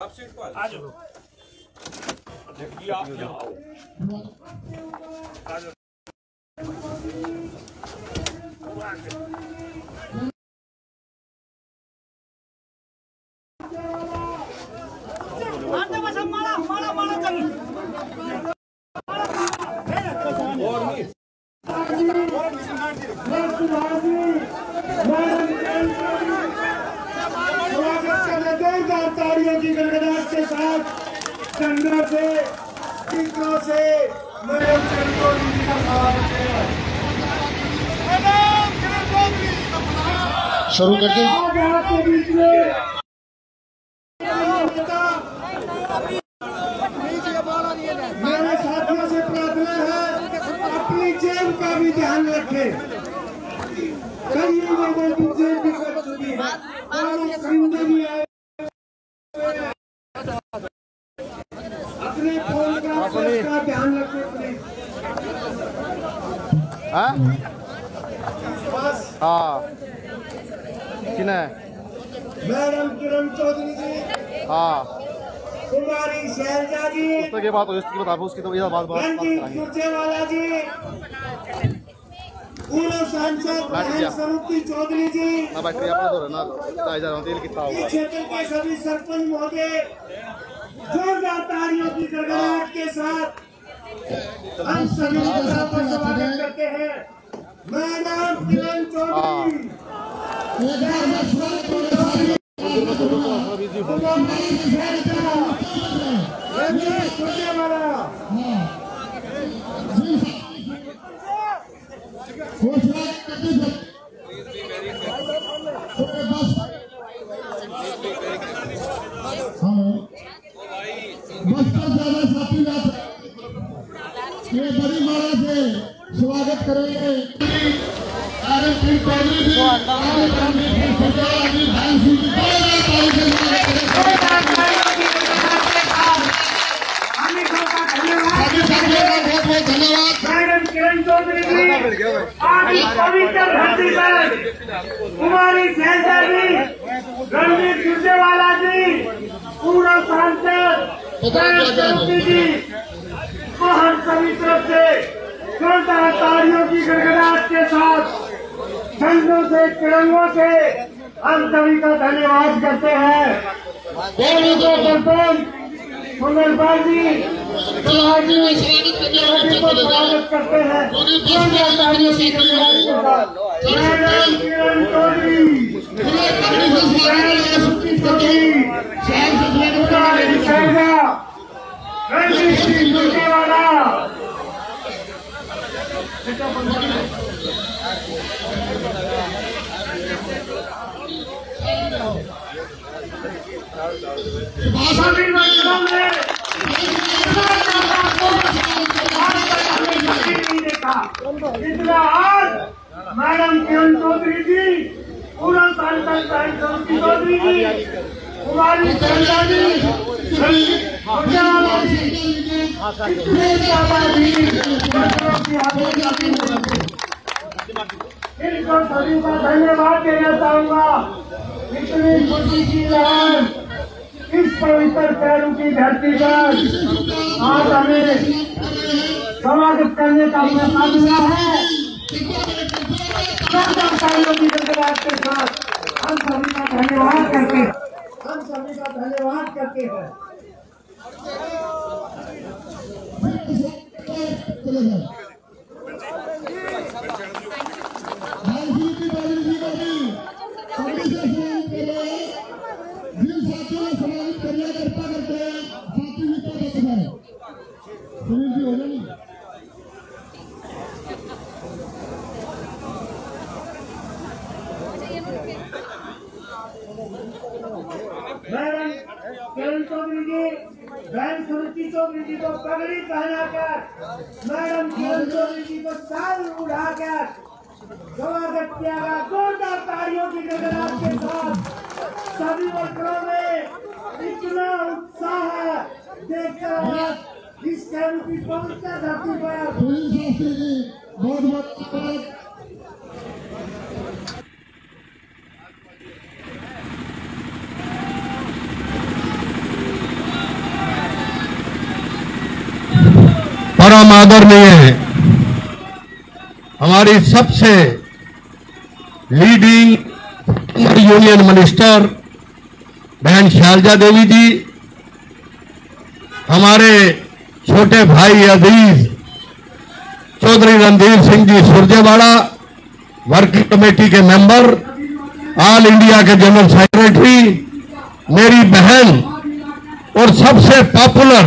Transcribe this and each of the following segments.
आप सीट को आ जाओ। आप जाओ। तालियों की गड़गड़ाहट के साथ संघर्ष से टीकों से मैडम चंद्रोली जी का स्वागत है। शुरू करके आपके बीच में मेरे साथियों से प्रार्थना है अपनी जेब का भी ध्यान रखें। कई लोगों की जेब भी कर चुकी है और खरीदने भी आए अपने फोन का ध्यान रखें प्लीज। हाँ किन है मैडम किरण चौधरी जी, हाँ कुमारी शैलजा जी, पुस्तक के बात उसकी बता उसकी तो ये बात सुरजेवाला जी, पूर्व सांसद स्वरूपी चौधरी जी, बैटरी अपना दो ना तेल कितना होगा। इस क्षेत्र के सभी सरपंच महोदय जोरदार तालियों की गड़गड़ाहट के साथ हम सभी स्वागत करते हैं मैडम किरण चौधरी। ये बड़ी माला से स्वागत करेंगे धन्यवाद मैडम किरण चौधरी जी, आज इस पवित्र धरती पर कुमारी शैलजा जी, रणजीत सुरजेवाला जी, पूर्व सांसद स्वरूपी जी को हम सभी तरफ से जोरदार तालियों की गड़गड़ाहट के साथ झंडों से तिरंगों से हम सभी का धन्यवाद करते हैं। सुंदरपाल जी को स्वागत करते हैं जोरदार तालियों की गड़गड़ाहट के साथ। मैडम किरण चौधरी, रणजीत सिंह सुरजेवाला, सभी महिलाओं ने नहीं देखा जितना आज मैडम किरण चौधरी जी, पूर्व सांसद स्वरूपी चौधरी जी, कुमारी शैलजा जी, सुरजेवाला जी, इतने ज्यादा इनको सभी का धन्यवाद देना चाहूंगा। इतनी खुशी की लहर इस पवित्र पैरों की धरती पर आज हमें स्वागत करने का मौका मिला है। तालियों की गड़गड़ाहट के साथ हम सभी का धन्यवाद करते हैं। मैडम किरण चौधरी जी, बहन सुरुचि चौधरी जी को पगड़ी पहनाकर मैडम किरण चौधरी जी को शाल उड़ाकर स्वागत किया गया जोरदार तालियों की गड़गड़ाहट के साथ। सभी वर्करों में इतना उत्साह है देखकर इस कैंप की पवित्र धरती पर। बहुत बहुत परम आदरणीय हमारी सबसे लीडिंग यूनियन मिनिस्टर बहन शैलजा देवी जी, हमारे छोटे भाई अजीज चौधरी रणधीर सिंह जी सुरजेवाला, वर्किंग कमेटी के मेंबर, ऑल इंडिया के जनरल सेक्रेटरी, मेरी बहन और सबसे पॉपुलर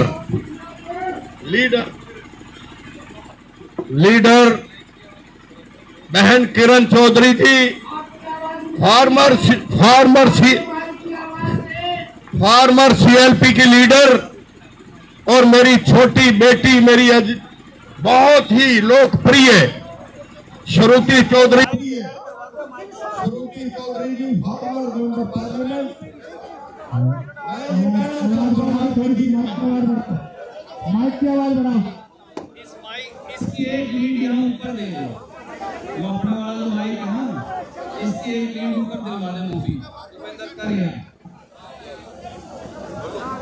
लीडर बहन किरण चौधरी जी, फार्मर सीएलपी की लीडर, और मेरी छोटी बेटी, मेरी बहुत ही लोकप्रिय श्रुति चौधरी जी फार्मर मेंबर पार्लियामेंट। माइक की आवाज बढ़ाओ। इसकी एक लीड यहाँ ऊपर दे दो, वो अपना वाला माइक है ना, इसकी एक लीड ऊपर दिलवा देना उसी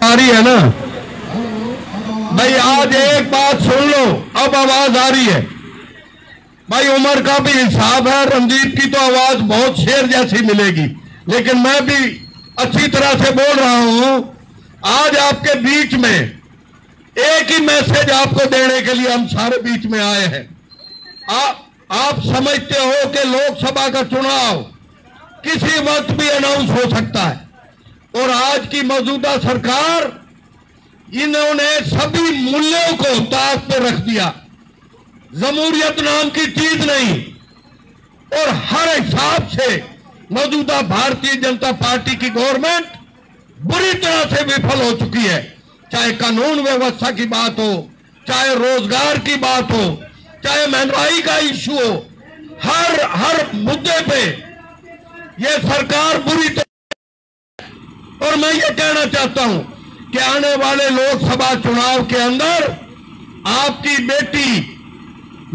आ रही है ना भाई। आज एक बात सुन लो, अब आवाज आ रही है भाई। उम्र का भी हिसाब है, रणदीप की तो आवाज बहुत शेर जैसी मिलेगी, लेकिन मैं भी अच्छी तरह से बोल रहा हूं। आज आपके बीच में एक ही मैसेज आपको देने के लिए हम सारे बीच में आए हैं। आप समझते हो कि लोकसभा का चुनाव किसी वक्त भी अनाउंस हो सकता है, और आज की मौजूदा सरकार इन्होंने सभी मूल्यों को ताक पे रख दिया। जमहूरियत नाम की चीज नहीं, और हर हिसाब से मौजूदा भारतीय जनता पार्टी की गवर्नमेंट बुरी तरह से विफल हो चुकी है। चाहे कानून व्यवस्था की बात हो, चाहे रोजगार की बात हो, चाहे महंगाई का इश्यू हो, हर मुद्दे पे ये सरकार बुरी तरह। और मैं ये कहना चाहता हूं कि आने वाले लोकसभा चुनाव के अंदर आपकी बेटी,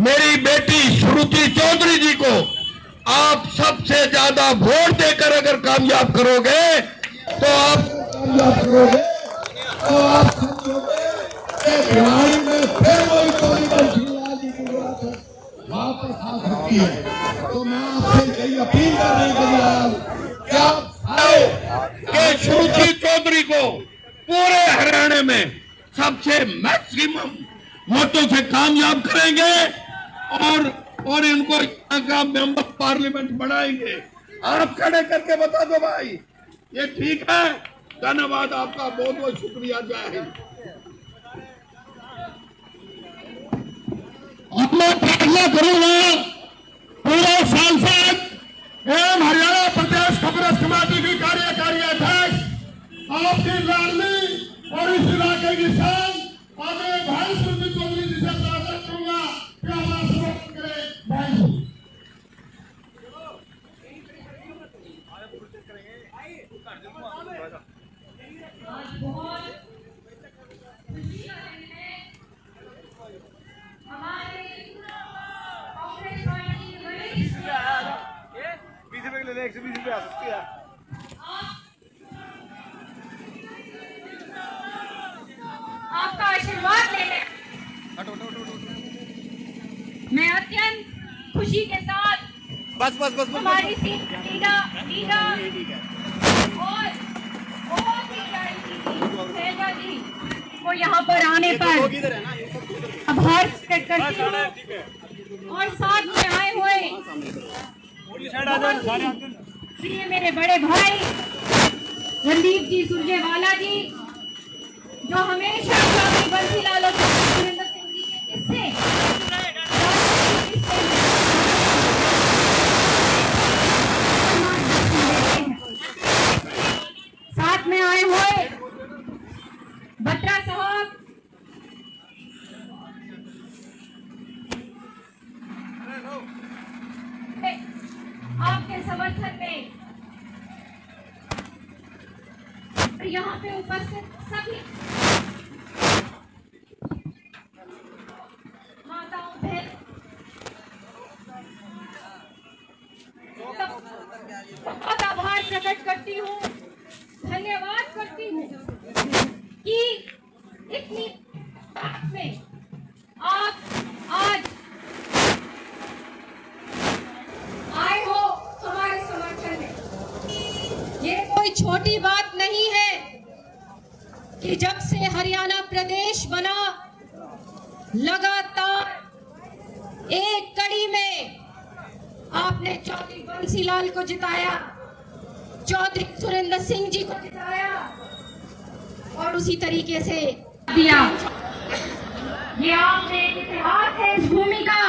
मेरी बेटी श्रुति चौधरी जी को आप सबसे ज्यादा वोट देकर अगर कामयाब करोगे तो आप बिहार में फिर वही वापस आ सकती है। तो मैं आपसे यही अपील करने के लिए आया हूं कि आप कि श्रुति चौधरी को पूरे हरियाणा में सबसे मैक्सिमम वोटों से कामयाब करेंगे, और इनको यहाँ का मेंबर पार्लियामेंट बनाएंगे। आप खड़े करके बता दो भाई, ये ठीक है। धन्यवाद आपका, बहुत बहुत शुक्रिया। जय हिंद। अब मैं प्रार्थना करूंगा पूर्व सांसद एवं हरियाणा प्रदेश कांग्रेस कमेटी की कार्यकारी अध्यक्ष आपकी लाडली और इस इलाके की शान आगे भाई श्रुति चौधरी जी से प्रार्थना करूंगा कि हमारा समर्थन करें। भाई आपका आशीर्वाद लेने मैं अत्यंत खुशी के साथ हमारी लीडर और बहुत ही प्यारी दीदी शैलजा जी को यहाँ पर आने पर आभार व्यक्त करती हूँ, और साथ में आए हुए प्रिय मेरे बड़े भाई रणदीप जी सुरजेवाला जी, जो हमेशा स्वामी बंसीलाल और सुरेंद्र सिंह जी के किस्से साथ में आए हुए बत्रा साहब, आपके समर्थन में यहाँ पे उपस्थित सभी माताओं बहन बहुत आभार प्रकट करती हूँ, धन्यवाद करती हूँ कि इतनी में आप कि जब से हरियाणा प्रदेश बना, लगातार एक कड़ी में आपने चौधरी बंसीलाल को जिताया, चौधरी सुरेंद्र सिंह जी को जिताया और उसी तरीके से दिया। ये आपने इतिहास है इस भूमि का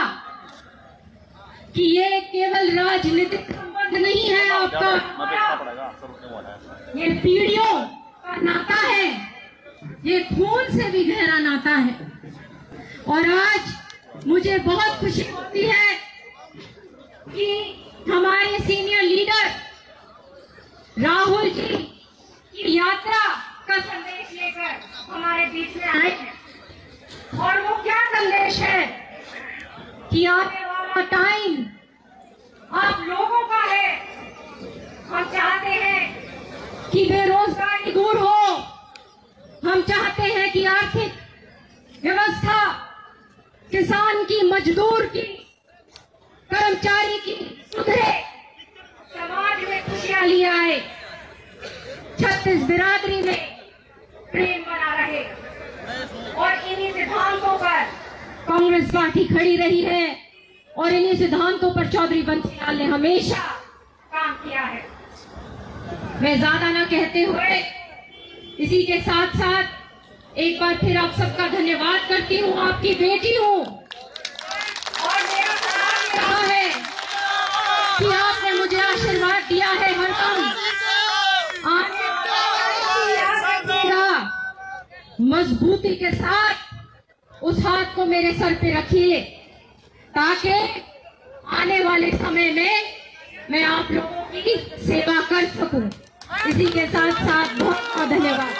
कि ये केवल राजनीतिक संबंध नहीं है आपका, ये पीढ़ियों का नाता है, ये खून से भी गहरा नाता है। और आज मुझे बहुत खुशी होती है कि हमारे सीनियर लीडर राहुल जी की यात्रा का संदेश लेकर हमारे बीच में आए हैं। और वो क्या संदेश है कि आने वाला टाइम आप लोगों का है। हम चाहते हैं कि बेरोजगारी दूर हो, हम चाहते हैं कि आर्थिक व्यवस्था किसान की, मजदूर की, कर्मचारी की सुधरे, समाज में खुशहाली आए, छत्तीस बिरादरी में प्रेम बना रहे। और इन्हीं सिद्धांतों पर कांग्रेस पार्टी खड़ी रही है और इन्हीं सिद्धांतों पर चौधरी बंसीलाल ने हमेशा काम किया है। मैं ज्यादा न कहते हुए इसी के साथ साथ एक बार फिर आप सबका धन्यवाद करती हूँ। आपकी बेटी हूँ और मेरा सवाल रहा है कि आपने मुझे आशीर्वाद दिया है हरदम, आने वाला मजबूती के साथ उस हाथ को मेरे सर पे रखिए ताकि आने वाले समय में मैं आप लोगों की सेवा कर सकूं। इसी के साथ साथ बहुत बहुत धन्यवाद।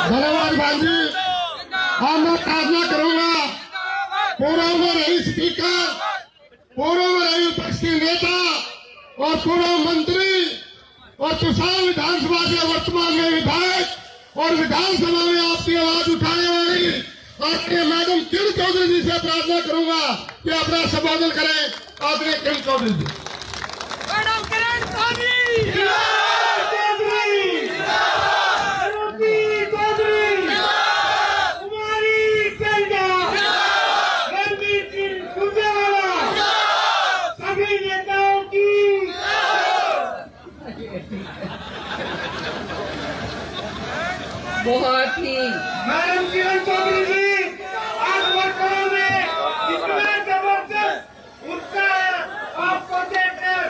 धन्यवाद भाई जी। हम मैं प्रार्थना करूंगा पूर्व में रही स्पीकर, पूर्व में रही विपक्ष के नेता और पूर्व मंत्री और तुषार विधानसभा के वर्तमान में विधायक और विधानसभा में आपकी आवाज उठाने वाली आपके मैडम किरण चौधरी जी से प्रार्थना करूंगा कि अपना संबोधन करें। आदरणीय किरण चौधरी जी। मैडम किरण चौधरी, कुमारी संध्या, रणजीत सिंह सुरजेवाला, सभी नेताओं की बहुत ही मैडम किरण चौधरी जी आज वर्करों में इतना जबरदस्त उत्साह है, आपको देखकर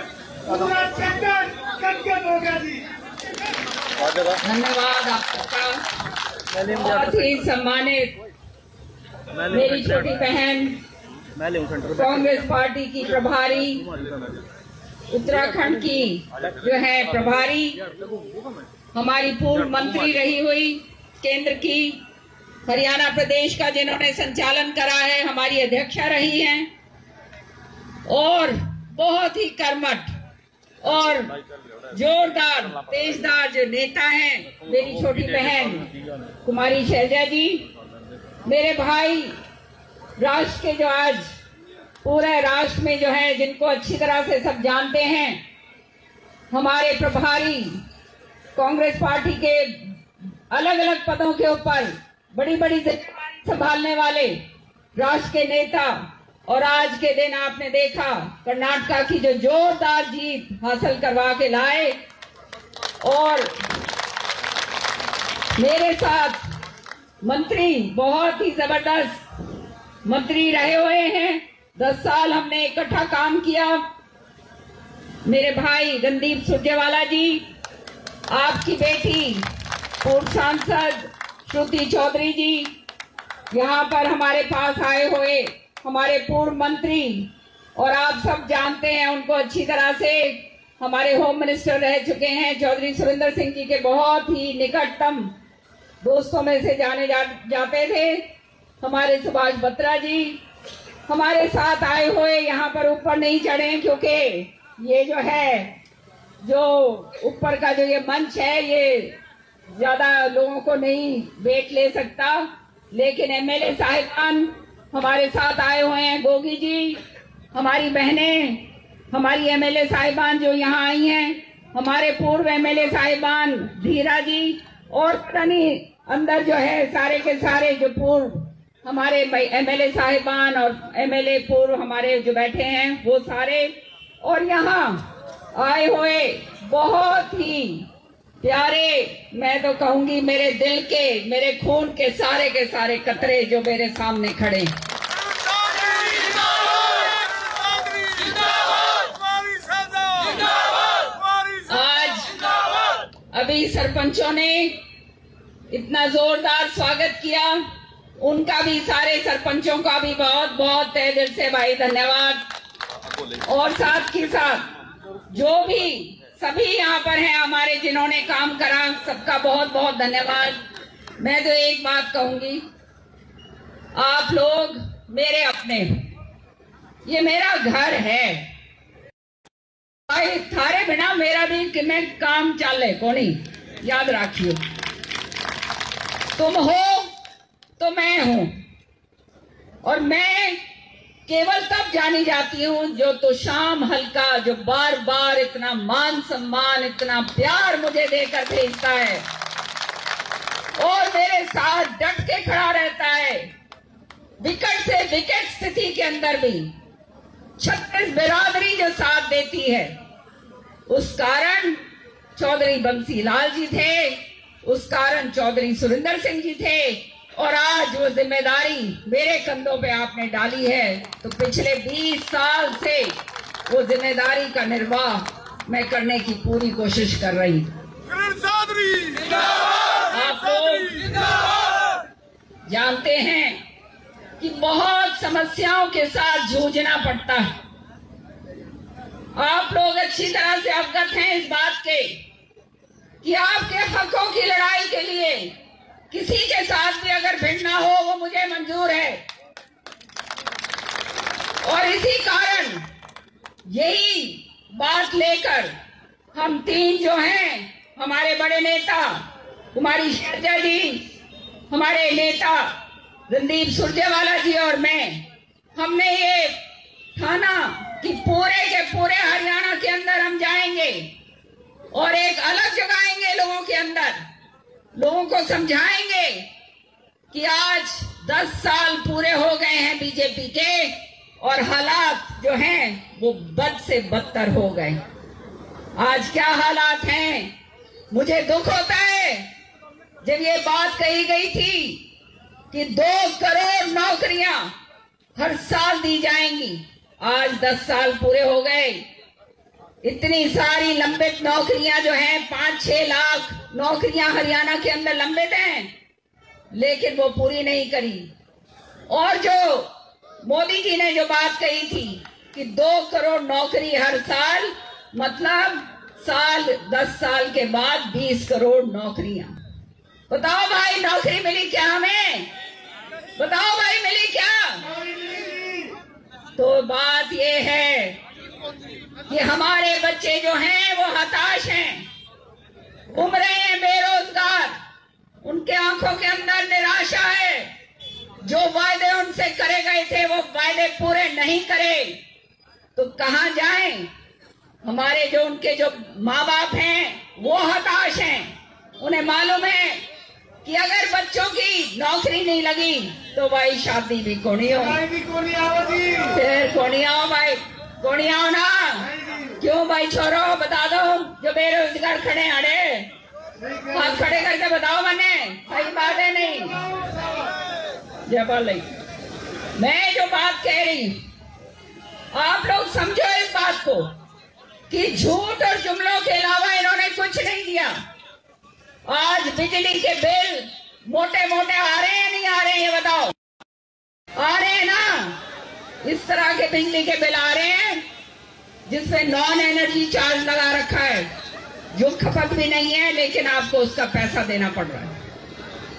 पूरा सेक्टर गदगद हो गया जी। धन्यवाद आप सबका। बहुत ही सम्मानित मेरी छोटी बहन, कांग्रेस पार्टी की प्रभारी, उत्तराखंड की जो है प्रभारी, हमारी पूर्व मंत्री रही हुई केंद्र की, हरियाणा प्रदेश का जिन्होंने संचालन करा है, हमारी अध्यक्षा रही हैं और बहुत ही कर्मठ और जोरदार तेजदार जो नेता हैं, मेरी छोटी बहन कुमारी शैलजा जी, मेरे भाई राष्ट्र के जो आज पूरे राष्ट्र में जो है जिनको अच्छी तरह से सब जानते हैं, हमारे प्रभारी कांग्रेस पार्टी के अलग अलग पदों के ऊपर बड़ी बड़ी जिम्मेदारी संभालने वाले राष्ट्र के नेता, और आज के दिन आपने देखा कर्नाटका की जो जोरदार जीत हासिल करवा के लाए और मेरे साथ मंत्री बहुत ही जबरदस्त मंत्री रहे हुए हैं। 10 साल हमने इकट्ठा काम किया। मेरे भाई रणदीप सुरजेवाला जी, आपकी बेटी पूर्व सांसद श्रुति चौधरी जी, यहाँ पर हमारे पास आए हुए हमारे पूर्व मंत्री, और आप सब जानते हैं उनको अच्छी तरह से, हमारे होम मिनिस्टर रह चुके हैं चौधरी सुरेंद्र सिंह जी के बहुत ही निकटतम दोस्तों में से जाने जाते थे। हमारे सुभाष बत्रा जी हमारे साथ आए हुए, यहाँ पर ऊपर नहीं चढ़े क्योंकि ये जो है जो ऊपर का जो ये मंच है ये ज्यादा लोगों को नहीं वेट ले सकता, लेकिन एमएलए साहिबान हमारे साथ आए हुए हैं। गोगी जी, हमारी बहनें, हमारी एमएलए साहिबान जो यहाँ आई हैं, हमारे पूर्व एमएलए साहिबान धीरा जी और तनी अंदर जो है सारे के सारे जो पूर्व हमारे एमएलए साहिबान और एमएलए पूर्व हमारे जो बैठे हैं वो सारे, और यहाँ आए हुए बहुत ही प्यारे, मैं तो कहूंगी मेरे दिल के, मेरे खून के सारे कतरे जो मेरे सामने खड़े। अभी सरपंचों ने इतना जोरदार स्वागत किया, उनका भी, सारे सरपंचों का भी बहुत बहुत तहे दिल से भाई धन्यवाद। और साथ ही साथ जो भी सभी यहाँ पर हैं हमारे जिन्होंने काम करा, सबका बहुत बहुत धन्यवाद। मैं तो एक बात कहूंगी, आप लोग मेरे अपने, ये मेरा घर है भाई, थारे बिना मेरा भी कि मैं काम चले कोनी, याद रखियो। तुम हो तो मैं हूं, और मैं केवल तब जानी जाती हूं जो तो शाम हल्का, जो बार बार इतना मान सम्मान, इतना प्यार मुझे देकर भेजता है और मेरे साथ डट के खड़ा रहता है, विकट से विकट स्थिति के अंदर भी 36 बिरादरी जो साथ देती है। उस कारण चौधरी बंसी लाल जी थे, उस कारण चौधरी सुरेंद्र सिंह जी थे, और आज वो जिम्मेदारी मेरे कंधों पे आपने डाली है, तो पिछले 20 साल से वो जिम्मेदारी का निर्वाह मैं करने की पूरी कोशिश कर रही हूँ। आप लोग जानते हैं कि बहुत समस्याओं के साथ जूझना पड़ता है। आप लोग अच्छी तरह से अवगत हैं इस बात के कि आपके हकों की लड़ाई के लिए किसी के साथ भी अगर भिड़ना हो वो मुझे मंजूर है, और इसी कारण यही बात लेकर हम तीन जो हैं, हमारे बड़े नेता कुमारी शैलजा जी, हमारे नेता रणदीप सुरजेवाला जी और मैं, हमने ये ठाना कि पूरे के पूरे हरियाणा के अंदर हम जाएंगे और एक अलग जगाएंगे लोगों के अंदर, लोगों को समझाएंगे कि आज 10 साल पूरे हो गए हैं बीजेपी के और हालात जो हैं वो बद से बदतर हो गए। आज क्या हालात हैं, मुझे दुख होता है जब ये बात कही गई थी कि 2 करोड़ नौकरियां हर साल दी जाएंगी। आज 10 साल पूरे हो गए, इतनी सारी लंबित नौकरियां जो हैं, 5-6 लाख नौकरियां हरियाणा के अंदर लंबित हैं, लेकिन वो पूरी नहीं करी। और जो मोदी जी ने जो बात कही थी कि 2 करोड़ नौकरी हर साल, मतलब 10 साल के बाद 20 करोड़ नौकरियां। बताओ भाई नौकरी मिली क्या हमें? बताओ भाई मिली क्या? तो बात ये है कि हमारे बच्चे जो हैं वो हताश हैं, घूम रहे हैं बेरोजगार, उनके आंखों के अंदर निराशा है। जो वायदे उनसे करे गए थे वो वायदे पूरे नहीं करे तो कहां जाएं? हमारे जो उनके जो माँ बाप हैं वो हताश हैं। उन्हें मालूम है कि अगर बच्चों की नौकरी नहीं लगी तो भाई शादी भी कोनी हो, फिर कोनी आओ भाई, कोनी आओ ना। क्यों भाई छोरो, बता दो जो बेरोजगार खड़े अड़े हाथ खड़े करके बताओ, मैंने सही बात है नहीं? जयपाल, मैं जो बात कह रही हूं आप लोग समझो इस बात को कि झूठ और जुमलों के अलावा इन्होंने कुछ नहीं दिया। आज बिजली के बिल मोटे मोटे आ रहे हैं, नहीं आ रहे हैं ये बताओ? आ रहे हैं ना? इस तरह के बिजली के बिल आ रहे हैं जिसमें नॉन एनर्जी चार्ज लगा रखा है, जो खपत भी नहीं है, लेकिन आपको उसका पैसा देना पड़ रहा है।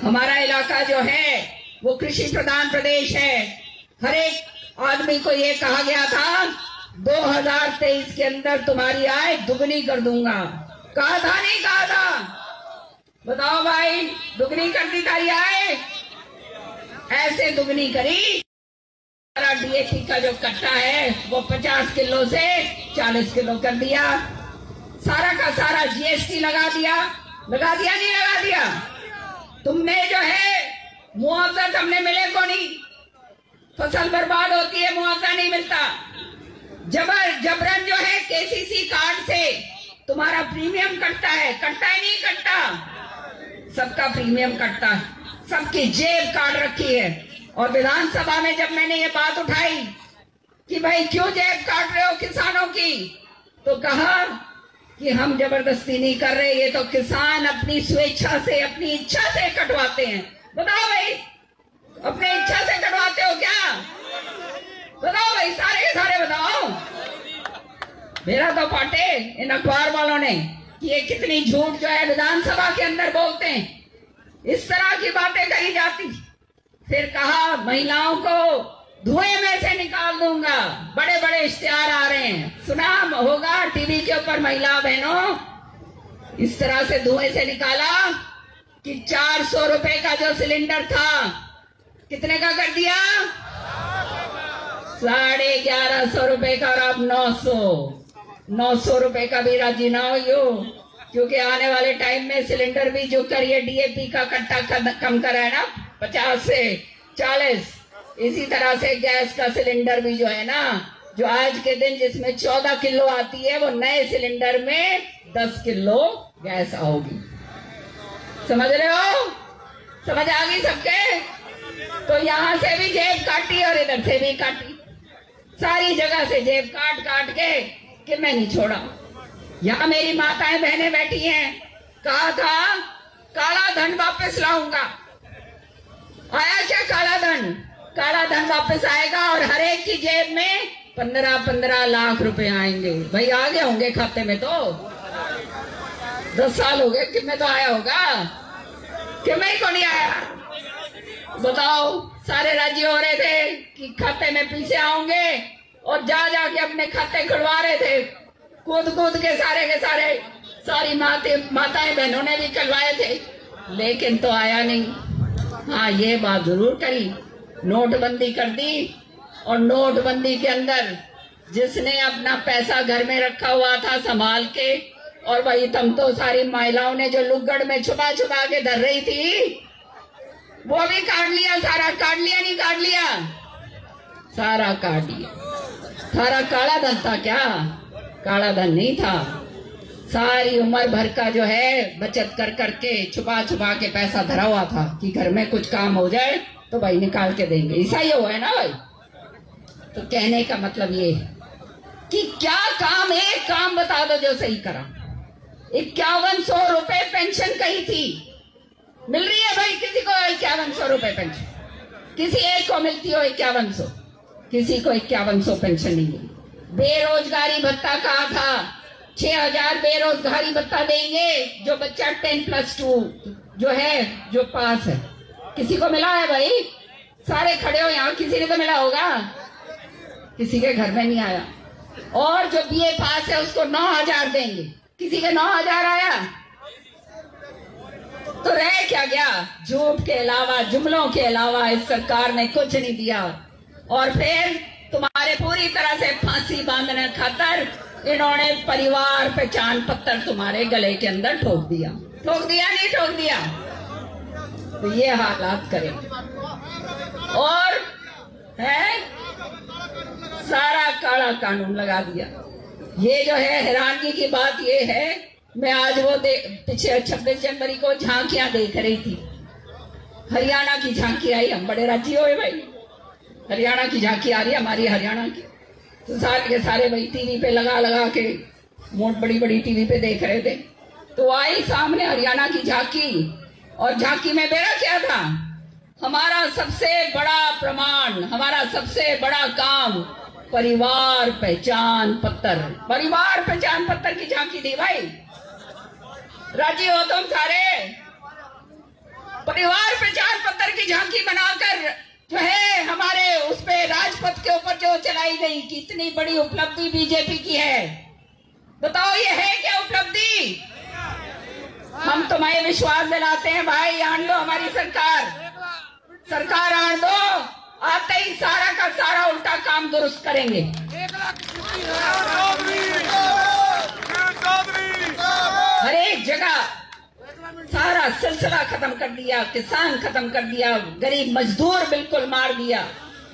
हमारा इलाका जो है वो कृषि प्रधान प्रदेश है। हर एक आदमी को ये कहा गया था 2023 के अंदर तुम्हारी आय दुगनी कर दूंगा। कहा था नहीं कहा था? बताओ भाई, दुगनी कर दी तारी आय? ऐसे दुगनी करी। डीएपी का जो कट्टा है वो 50 किलो से 40 किलो कर दिया। सारा का सारा जीएसटी लगा दिया नहीं लगा दिया। तुमने जो है मुआवजा तुमने मिले को नहीं, फसल बर्बाद होती है, मुआवजा नहीं मिलता। जबरन जो है केसीसी कार्ड से तुम्हारा प्रीमियम कटता है नहीं कटता, सबका प्रीमियम कटता है, सबकी जेब काट रखी है। और विधानसभा में जब मैंने ये बात उठाई कि भाई क्यों जेब काट रहे हो किसानों की, तो कहा कि हम जबरदस्ती नहीं कर रहे, ये तो किसान अपनी स्वेच्छा से अपनी इच्छा से कटवाते हैं। बताओ भाई, अपने इच्छा से कटवाते हो क्या? बताओ भाई, सारे के सारे बताओ। मेरा तो पाटे इन अखबार वालों ने कि ये कितनी झूठ जो है विधानसभा के अंदर बोलते हैं, इस तरह की बातें कही जाती। फिर कहा महिलाओं को धुएं में से निकाल दूंगा, बड़े बड़े इश्तिहार आ रहे हैं, सुना होगा टीवी के ऊपर, महिला बहनों इस तरह से धुएं से निकाला कि 400 रुपए का जो सिलेंडर था कितने का कर दिया? 1150 रुपए का, और अब 900 रुपए का भी राजी ना हो, क्योंकि आने वाले टाइम में सिलेंडर भी जो करिए डीएपी का कट्टा कम करा है ना 50 से 40, इसी तरह से गैस का सिलेंडर भी जो है ना, जो आज के दिन जिसमें 14 किलो आती है, वो नए सिलेंडर में 10 किलो गैस आओगी। समझ रहे हो? समझ आ गई सबके? तो यहां से भी जेब काटी और इधर से भी काटी, सारी जगह से जेब काट काट के कि मैं नहीं छोड़ा। यहाँ मेरी माताएं बहनें बैठी हैं, कहा था काला धन वापस लाऊंगा, आया क्या काला धन? काला धन वापस आएगा और हर एक की जेब में 15-15 लाख रुपए आएंगे। भाई आ गए होंगे खाते में, तो 10 साल हो गए, कि में तो आया होगा, कि में ही को नहीं आया? बताओ, सारे राज्य हो रहे थे कि खाते में पीछे आओगे और जा के अपने खाते खुलवा रहे थे, कूद के सारे सारी माताएं बहनों ने भी खुलवाए थे, लेकिन तो आया नहीं। हाँ, ये बात जरूर करी, नोटबंदी कर दी, और नोटबंदी के अंदर जिसने अपना पैसा घर में रखा हुआ था संभाल के, और वही तुम तो सारी महिलाओं ने जो लुगड़ में छुपा के धर रही थी, वो भी काट लिया, सारा काट लिया, नहीं काट लिया? सारा काट लिया। सारा काला धन था क्या? काला धन नहीं था, सारी उम्र भर का जो है बचत कर करके छुपा के पैसा धरा हुआ था कि घर में कुछ काम हो जाए तो भाई निकाल के देंगे। ऐसा ही हुआ है ना भाई? तो कहने का मतलब ये है कि क्या काम, एक काम बता दो जो सही करा। 5100 रुपए पेंशन कही थी, मिल रही है भाई किसी को 5100 रुपए पेंशन? किसी एक को मिलती हो 5100, किसी को 5100 पेंशन नहीं मिली। बेरोजगारी भत्ता कहा था 6000 बेरोजगारी भत्ता देंगे जो बच्चा 10+2 जो है, जो पास है। किसी को मिला है भाई? सारे खड़े हो यहाँ, किसी ने तो मिला होगा, किसी के घर में नहीं आया। और जो बीए पास है उसको 9000 देंगे, किसी के 9000 आया? तो रह क्या गया? झूठ के अलावा, जुमलों के अलावा इस सरकार ने कुछ नहीं दिया। और फिर तुम्हारे पूरी तरह से फांसी बांधने खातर इन्होंने परिवार पहचान पत्र तुम्हारे गले के अंदर ठोक दिया। नहीं ठोक दिया? तो ये हालात करें। और है सारा काला कानून लगा दिया। ये जो है हैरानगी की बात ये है, मैं आज वो पीछे 26 जनवरी को झांकियां देख रही थी, हरियाणा की झांकी आई। हम बड़े राजी हुए भाई, हरियाणा की झांकी आ रही है हमारी हरियाणा की। तो सारे के सारे भाई टीवी पे लगा के बड़ी टीवी पे देख रहे थे। तो आई सामने हरियाणा की झांकी, और झांकी में मेरा क्या था? हमारा सबसे बड़ा प्रमाण, हमारा सबसे बड़ा काम परिवार पहचान पत्र। परिवार पहचान पत्र की झांकी थी भाई। राजी हो तुम सारे? परिवार पहचान पत्र की झांकी बनाकर जो है हमारे उस पे राजपथ के ऊपर जो चलाई गई, कितनी बड़ी उपलब्धि बीजेपी की है। बताओ ये है क्या उपलब्धि? हम तुम्हें विश्वास दिलाते हैं भाई, आन लो हमारी सरकार आन दो, आते ही सारा का सारा उल्टा काम दुरुस्त करेंगे। जगह सारा सिलसिला खत्म कर दिया, किसान खत्म कर दिया, गरीब मजदूर बिल्कुल मार दिया,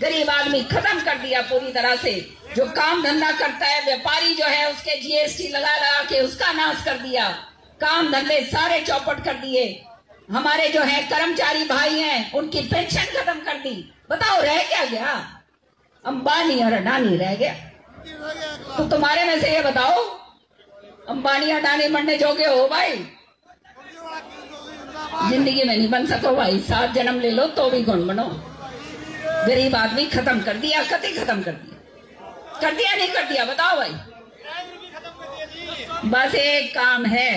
गरीब आदमी खत्म कर दिया पूरी तरह से। जो काम धंधा करता है, व्यापारी जो है, उसके जीएसटी लगा लगा के उसका नाश कर दिया, काम धंधे सारे चौपट कर दिए। हमारे जो है कर्मचारी भाई हैं, उनकी पेंशन खत्म कर दी। बताओ रह क्या गया? अंबानी और अडानी रह गया। तो तुम्हारे में से ये बताओ, अंबानी अडानी बनने जोगे हो भाई? जिंदगी में नहीं बन सको भाई, 7 जन्म ले लो तो भी कौन बनो। गरीब आदमी खत्म कर दिया, कति खत्म कर दिया, कर दिया नहीं कर दिया बताओ भाई? बस एक काम है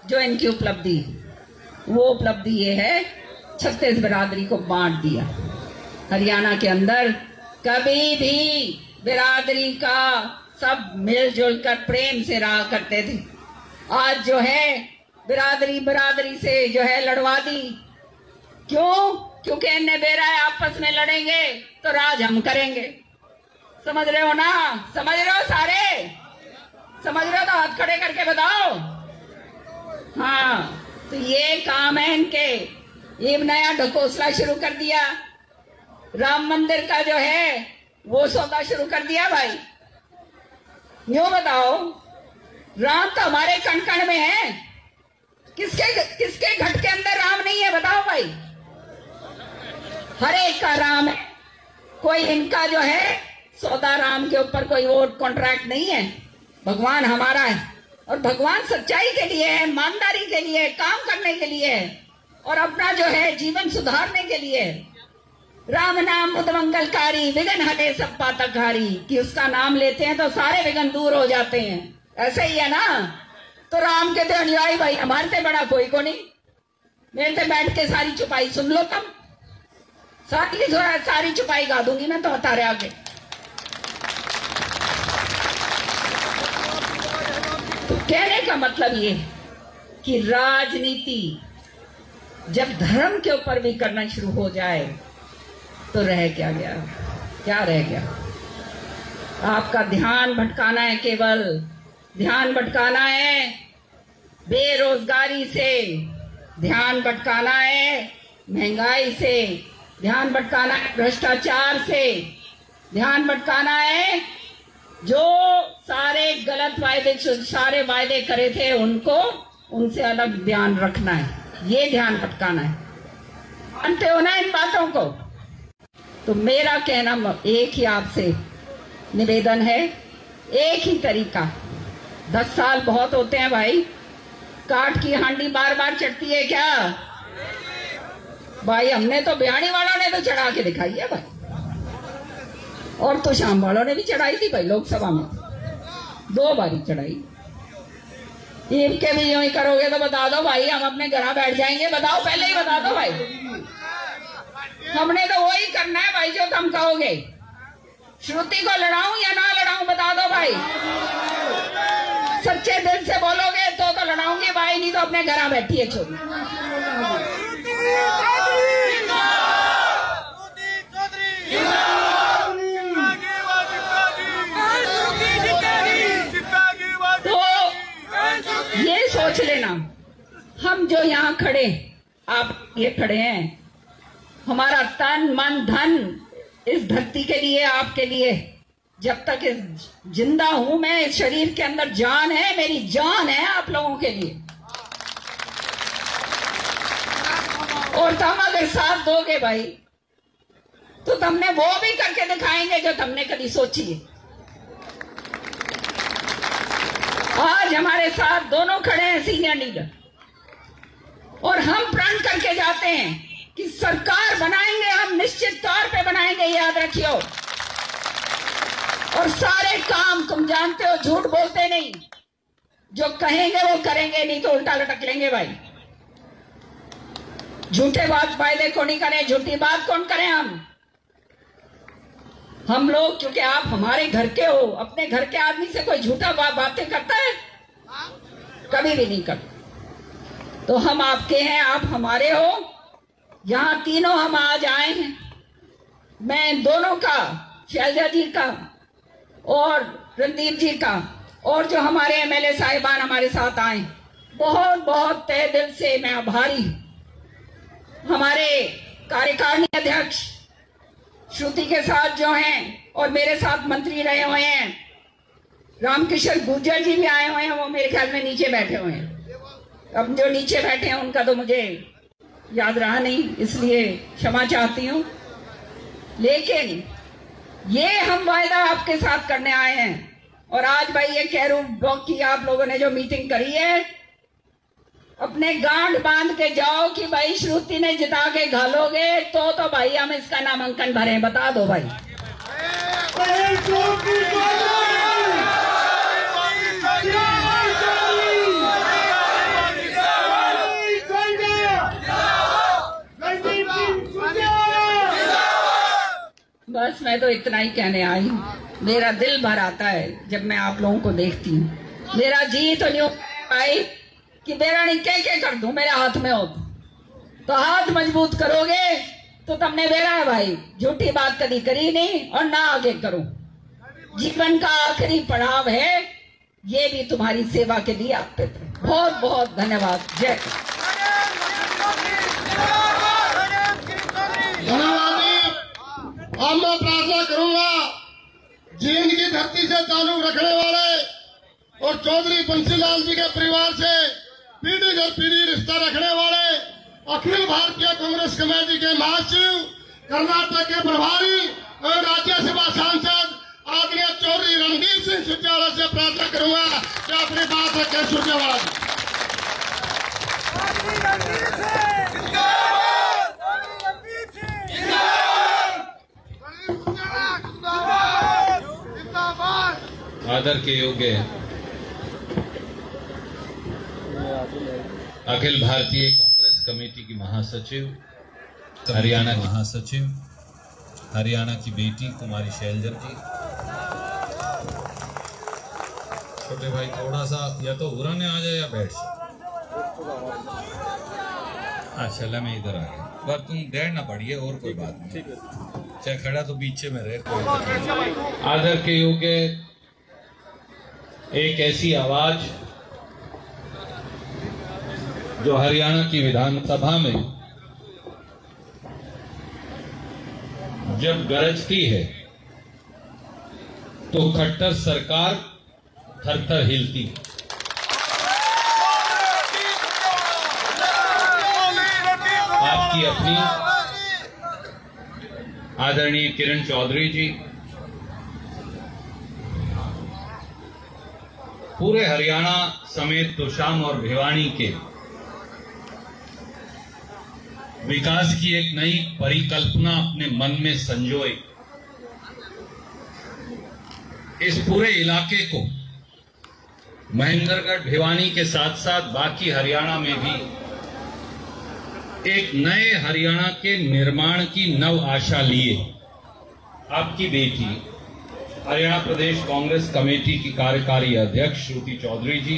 जो इनकी उपलब्धि, वो उपलब्धि ये है 36 बिरादरी को बांट दिया। हरियाणा के अंदर कभी भी बिरादरी का सब मिलजुल कर प्रेम से रहा करते थे। आज जो है बिरादरी बिरादरी से जो है लड़वा दी। क्यों? क्योंकि इन्हें बेरा है आपस में लड़ेंगे तो राज हम करेंगे। समझ रहे हो ना? समझ रहे हो सारे? समझ रहे हो तो हाथ खड़े करके बताओ। हाँ, तो ये काम है इनके। ये नया ढकोसला शुरू कर दिया, राम मंदिर का जो है वो सौदा शुरू कर दिया भाई। यूं बताओ, राम तो हमारे कण कण में है, किसके घट के अंदर राम नहीं है बताओ भाई? हर एक का राम है। कोई इनका जो है सौदा राम के ऊपर कोई वोट कॉन्ट्रैक्ट नहीं है। भगवान हमारा है और भगवान सच्चाई के लिए है, ईमानदारी के लिए, काम करने के लिए और अपना जो है जीवन सुधारने के लिए। राम नाम बुद्ध मंगलकारी, विघ्न हटे सब पातकहारी, कि उसका नाम लेते हैं तो सारे विघ्न दूर हो जाते हैं। ऐसे ही है ना? तो राम के तो अनुयायी भाई हमारे से बड़ा कोई को नहीं। मेरे से बैठ के सारी चुपाई सुन लो, तुम सारी चुपाई गा दूंगी मैं तो तारे आगे। तो कहने का मतलब ये कि राजनीति जब धर्म के ऊपर भी करना शुरू हो जाए तो रह क्या गया? क्या रह गया? आपका ध्यान भटकाना है, केवल ध्यान भटकाना है बेरोजगारी से, ध्यान भटकाना है महंगाई से, ध्यान भटकाना है भ्रष्टाचार से, ध्यान भटकाना है जो सारे गलत वायदे, सारे वायदे करे थे उनको, उनसे अलग ध्यान रखना है। ये ध्यान भटकाना है। मानते हो ना इन बातों को? तो मेरा कहना एक ही आपसे निवेदन है, एक ही तरीका। 10 साल बहुत होते हैं भाई, काठ की हांडी बार बार चढ़ती है क्या भाई? हमने तो बिहाड़ी वालों ने तो चढ़ा के दिखाई है भाई, और तो शाम वालों ने भी चढ़ाई थी भाई, लोकसभा में 2 बारी चढ़ाई। इनके भी यूं ही करोगे तो बता दो भाई, हम अपने घर बैठ जाएंगे। बताओ, पहले ही बता दो भाई। हमने तो वही करना है भाई जो तुम कहोगे। श्रुति को लड़ाऊं या ना लड़ाऊं बता दो भाई। सच्चे दिल से बोलोगे तो लड़ाऊंगी भाई, नहीं तो अपने घर बैठिए छोड़ी। तो ये सोच लेना, हम जो यहाँ खड़े, आप ये खड़े हैं, हमारा तन मन धन इस धरती के लिए, आपके लिए। जब तक इस जिंदा हूं मैं, इस शरीर के अंदर जान है, मेरी जान है आप लोगों के लिए। और तुम अगर साथ दोगे भाई तो तुमने वो भी करके दिखाएंगे जो तुमने कभी सोची है। आज हमारे साथ दोनों खड़े हैं सीनियर लीडर, और हम प्रण करके जाते हैं कि सरकार बनाएंगे हम, निश्चित तौर पे बनाएंगे, याद रखियो। और सारे काम तुम जानते हो, झूठ बोलते नहीं, जो कहेंगे वो करेंगे, नहीं तो उल्टा लटक लेंगे भाई। झूठे बात वायदे कौन ही करें, झूठी बात कौन करें? हम लोग, क्योंकि आप हमारे घर के हो, अपने घर के आदमी से कोई झूठा बातें करता है? कभी भी नहीं करता। तो हम आपके हैं, आप हमारे हो। यहां तीनों हम आज आए हैं, मैं दोनों का, शैलजा जी का और रणदीप जी का, और जो हमारे एमएलए साहिबान हमारे साथ आए, बहुत बहुत तहे दिल से मैं आभारी हूं। हमारे कार्यकारिणी अध्यक्ष श्रुति के साथ जो हैं और मेरे साथ मंत्री रहे हुए हैं रामकिशोर गुर्जर जी भी आए हुए हैं, वो मेरे ख्याल में नीचे बैठे हुए हैं। अब जो नीचे बैठे हैं उनका तो मुझे याद रहा नहीं, इसलिए क्षमा चाहती हूं। लेकिन ये हम वायदा आपके साथ करने आए हैं और आज भाई ये कैरू ब्लॉक की आप लोगों ने जो मीटिंग करी है, अपने गांठ बांध के जाओ कि भाई श्रुति ने जिता के घालोगे तो भाई हम इसका नामांकन भरें। बता दो भाई। बस मैं तो इतना ही कहने आई हूँ। मेरा दिल भर आता है जब मैं आप लोगों को देखती हूँ। मेरा जी तो नहीं भाई कि मेरा नहीं क्या कर दूं, मेरे हाथ में हो तो हाथ मजबूत करोगे तो तुमने बेरा है भाई। झूठी बात कभी करी नहीं और ना आगे करो। जीवन का आखिरी पड़ाव है, ये भी तुम्हारी सेवा के लिए आप पे बहुत बहुत धन्यवाद। जय अब मैं प्रार्थना करूंगा जींद की धरती से ताल्लुक रखने वाले और चौधरी बंसीलाल जी के परिवार से पीढ़ी दर पीढ़ी रिश्ता रखने वाले अखिल भारतीय कांग्रेस कमेटी के महासचिव, कर्नाटक के प्रभारी और राज्यसभा सांसद आदरणीय चौधरी रणदीप सिंह सुरजेवाला से प्रार्थना करूंगा कि अपनी बात रखें। सुरजेवाला जी। आदर के योग्य अखिल भारतीय कांग्रेस कमेटी की महासचिव, हरियाणा महासचिव, हरियाणा की बेटी कुमारी शैलजा जी, छोटे भाई थोड़ा सा या तो उड़ाने आ जाए या बैठ अच्छा ला मैं इधर आ गया, पर तुम डर ना पड़िए और कोई बात नहीं, चाहे खड़ा तो पीछे में रहे कोई। आदर के योग्य एक ऐसी आवाज जो हरियाणा की विधानसभा में जब गरजती है तो खट्टर सरकार थर-थर हिलती है। आपकी अपनी आदरणीय किरण चौधरी जी पूरे हरियाणा समेत तोशाम और भिवानी के विकास की एक नई परिकल्पना अपने मन में संजोए इस पूरे इलाके को महेंद्रगढ़ भिवानी के साथ साथ बाकी हरियाणा में भी एक नए हरियाणा के निर्माण की नव आशा लिए आपकी बेटी हरियाणा प्रदेश कांग्रेस कमेटी की कार्यकारी अध्यक्ष श्रुति चौधरी जी,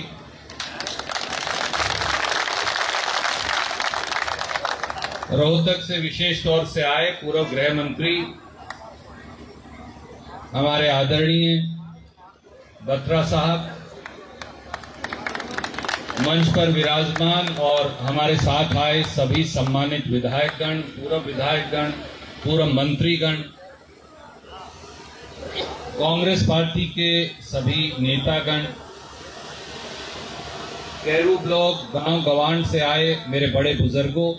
रोहतक से विशेष तौर से आए पूर्व गृह मंत्री हमारे आदरणीय बत्रा साहब, मंच पर विराजमान और हमारे साथ आए सभी सम्मानित विधायकगण, पूर्व विधायकगण, पूर्व मंत्रीगण, कांग्रेस पार्टी के सभी नेतागण, कैरू ब्लॉक गांव गवांड से आए मेरे बड़े बुजुर्गों,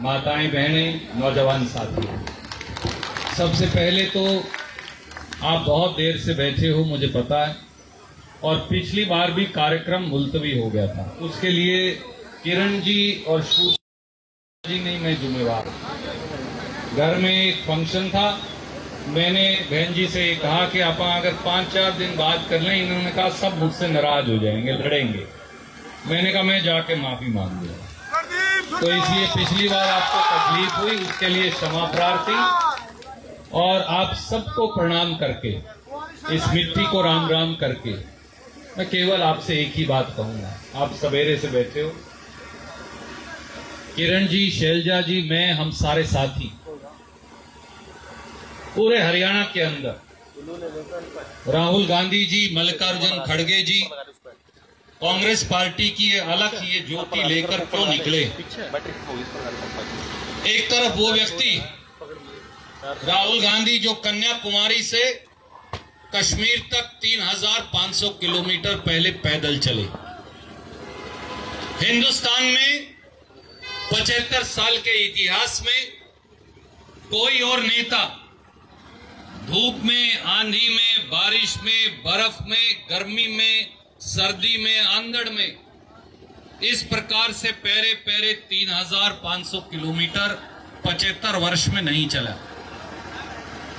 माताएं, बहनें, नौजवान साथी, सबसे पहले तो आप बहुत देर से बैठे हो मुझे पता है और पिछली बार भी कार्यक्रम मुलतवी हो गया था, उसके लिए किरण जी और श्रुति जी नहीं मैं जिम्मेवार। घर में एक फंक्शन था, मैंने बहन जी से कहा कि आप अगर 5-4 दिन बात कर लें, इन्होंने कहा सब मुझसे नाराज हो जाएंगे, लड़ेंगे। मैंने कहा मैं जाके माफी मांग लूंगा, तो इसलिए पिछली बार आपको तकलीफ हुई, उसके लिए क्षमा प्रार्थी और आप सबको प्रणाम करके इस मिट्टी को राम राम करके मैं केवल आपसे एक ही बात कहूंगा। आप सवेरे से बैठे हो, किरण जी, शैलजा जी, मैं, हम सारे साथी पूरे हरियाणा के अंदर, राहुल गांधी जी, मल्लिकार्जुन खड़गे जी, कांग्रेस पार्टी की ये अलग ये ज्योति लेकर क्यों निकले। एक तरफ वो व्यक्ति राहुल गांधी जो कन्याकुमारी से कश्मीर तक 3,500 किलोमीटर पहले पैदल चले। हिंदुस्तान में 75 साल के इतिहास में कोई और नेता धूप में, आंधी में, बारिश में, बर्फ में, गर्मी में, सर्दी में, अंधड़ में इस प्रकार से पैरे पैरे 3,500 किलोमीटर 75 वर्ष में नहीं चला।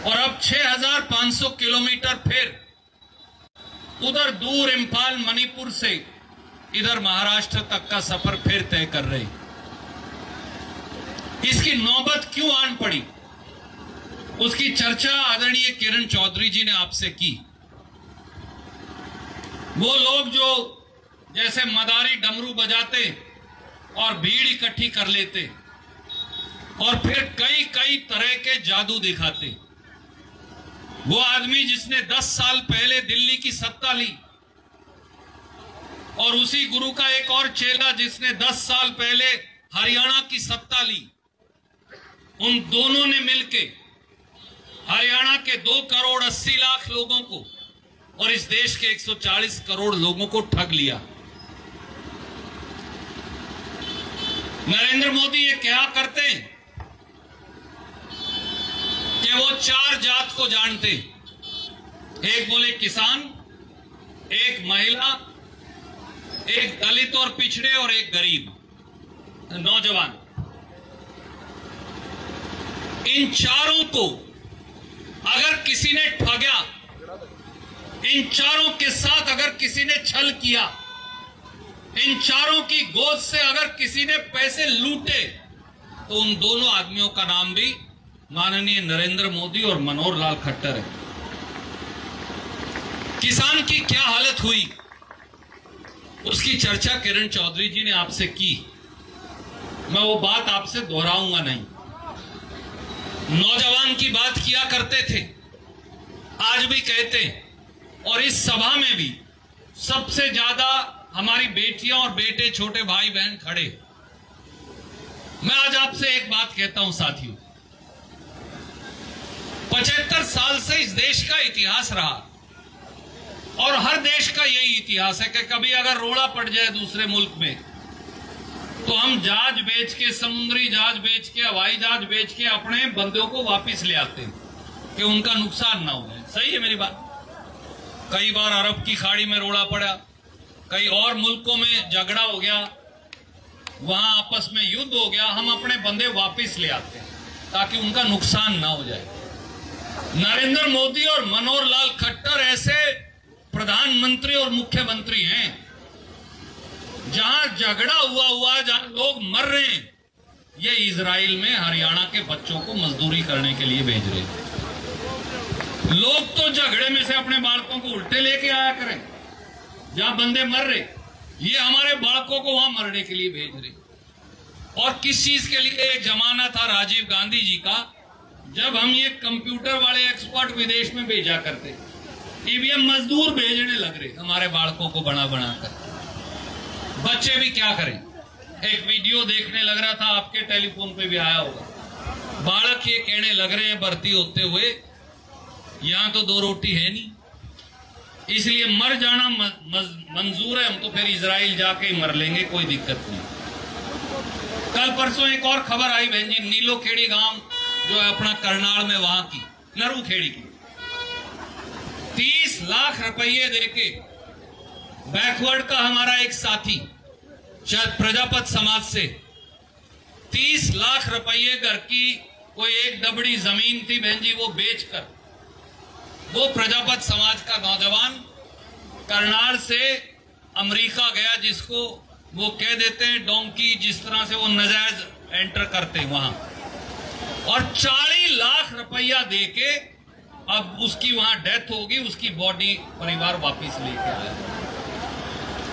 और अब 6,500 किलोमीटर फिर उधर दूर इम्फाल मणिपुर से इधर महाराष्ट्र तक का सफर फिर तय कर रहे। इसकी नौबत क्यों आन पड़ी, उसकी चर्चा आदरणीय किरण चौधरी जी ने आपसे की। वो लोग जो जैसे मदारी डमरू बजाते और भीड़ इकट्ठी कर लेते और फिर कई कई तरह के जादू दिखाते, वो आदमी जिसने 10 साल पहले दिल्ली की सत्ता ली और उसी गुरु का एक और चेला जिसने 10 साल पहले हरियाणा की सत्ता ली, उन दोनों ने मिलके हरियाणा के 2 करोड़ 80 लाख लोगों को और इस देश के 140 करोड़ लोगों को ठग लिया। नरेंद्र मोदी ये क्या करते हैं कि वो 4 जात को जानते, एक बोले किसान, एक महिला, एक दलित और पिछड़े और एक गरीब नौजवान। इन चारों को अगर किसी ने ठगा, इन चारों के साथ अगर किसी ने छल किया, इन चारों की गोद से अगर किसी ने पैसे लूटे, तो उन दोनों आदमियों का नाम भी माननीय नरेंद्र मोदी और मनोहर लाल खट्टर है। किसान की क्या हालत हुई उसकी चर्चा किरण चौधरी जी ने आपसे की, मैं वो बात आपसे दोहराऊंगा नहीं। नौजवान की बात किया करते थे, आज भी कहते हैं, और इस सभा में भी सबसे ज्यादा हमारी बेटियां और बेटे, छोटे भाई बहन खड़े। मैं आज आपसे एक बात कहता हूं साथियों, 75 साल से इस देश का इतिहास रहा और हर देश का यही इतिहास है कि कभी अगर रोड़ा पड़ जाए दूसरे मुल्क में तो हम जहाज बेच के, समुद्री जहाज बेच के, हवाई जहाज बेच के अपने बंदों को वापस ले आते हैं कि उनका नुकसान ना हो जाए। सही है मेरी बात। कई बार अरब की खाड़ी में रोड़ा पड़ा, कई और मुल्कों में झगड़ा हो गया, वहां आपस में युद्ध हो गया, हम अपने बंदे वापस ले आते हैं ताकि उनका नुकसान ना हो जाए। नरेंद्र मोदी और मनोहर लाल खट्टर ऐसे प्रधानमंत्री और मुख्यमंत्री हैं जहां झगड़ा हुआ, जहां लोग मर रहे हैं, ये इजराइल में हरियाणा के बच्चों को मजदूरी करने के लिए भेज रहे हैं। लोग तो झगड़े में से अपने बालकों को उल्टे लेके आया करें, जहां बंदे मर रहे, ये हमारे बालकों को वहां मरने के लिए भेज रहे। और किस चीज के लिए? एक जमाना था राजीव गांधी जी का, जब हम ये कंप्यूटर वाले एक्सपर्ट विदेश में भेजा करते, ईवीएम मजदूर भेजने लग रहे हमारे बालकों को बना कर। बच्चे भी क्या करें। एक वीडियो देखने लग रहा था, आपके टेलीफोन पे भी आया होगा, बालक ये कहने लग रहे हैं भर्ती होते हुए, यहां तो 2 रोटी है नहीं, इसलिए मर जाना मंजूर है, हम तो फिर इजराइल जाके ही मर लेंगे, कोई दिक्कत नहीं। कल परसों एक और खबर आई बहन जी, नीलोखेड़ी गांव जो है अपना करनाल में, वहां की नरूखेड़ी की, 30 लाख रुपये देके बैकवर्ड का हमारा एक साथी, शायद प्रजापत समाज से, 30 लाख रुपये घर की कोई एक डबड़ी जमीन थी बहन जी, वो बेचकर वो प्रजापत समाज का नौजवान करनाल से अमेरिका गया, जिसको वो कह देते हैं डोंकी, जिस तरह से वो नजायज एंटर करते हैं वहां, और 40 लाख रुपया देके अब उसकी वहां डेथ होगी, उसकी बॉडी परिवार वापिस लेके आया।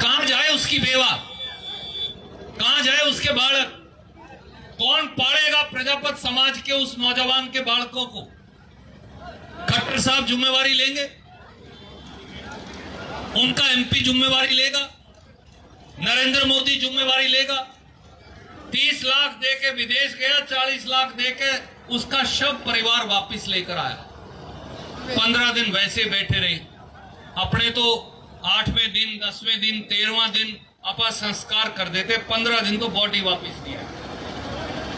कहां जाए उसकी बेवा, कहां जाए उसके बालक? कौन पालेगा प्रजापत समाज के उस नौजवान के बालकों को? खट्टर साहब जिम्मेवारी लेंगे? उनका एमपी जिम्मेवारी लेगा? नरेंद्र मोदी जिम्मेवारी लेगा? 30 लाख दे के विदेश गया, 40 लाख दे के उसका शव परिवार वापस लेकर आया। 15 दिन वैसे बैठे रहे। अपने तो 8वें दिन, 10वें दिन, 13वां दिन अपा संस्कार कर देते, 15 दिन तो बॉडी वापस दिया।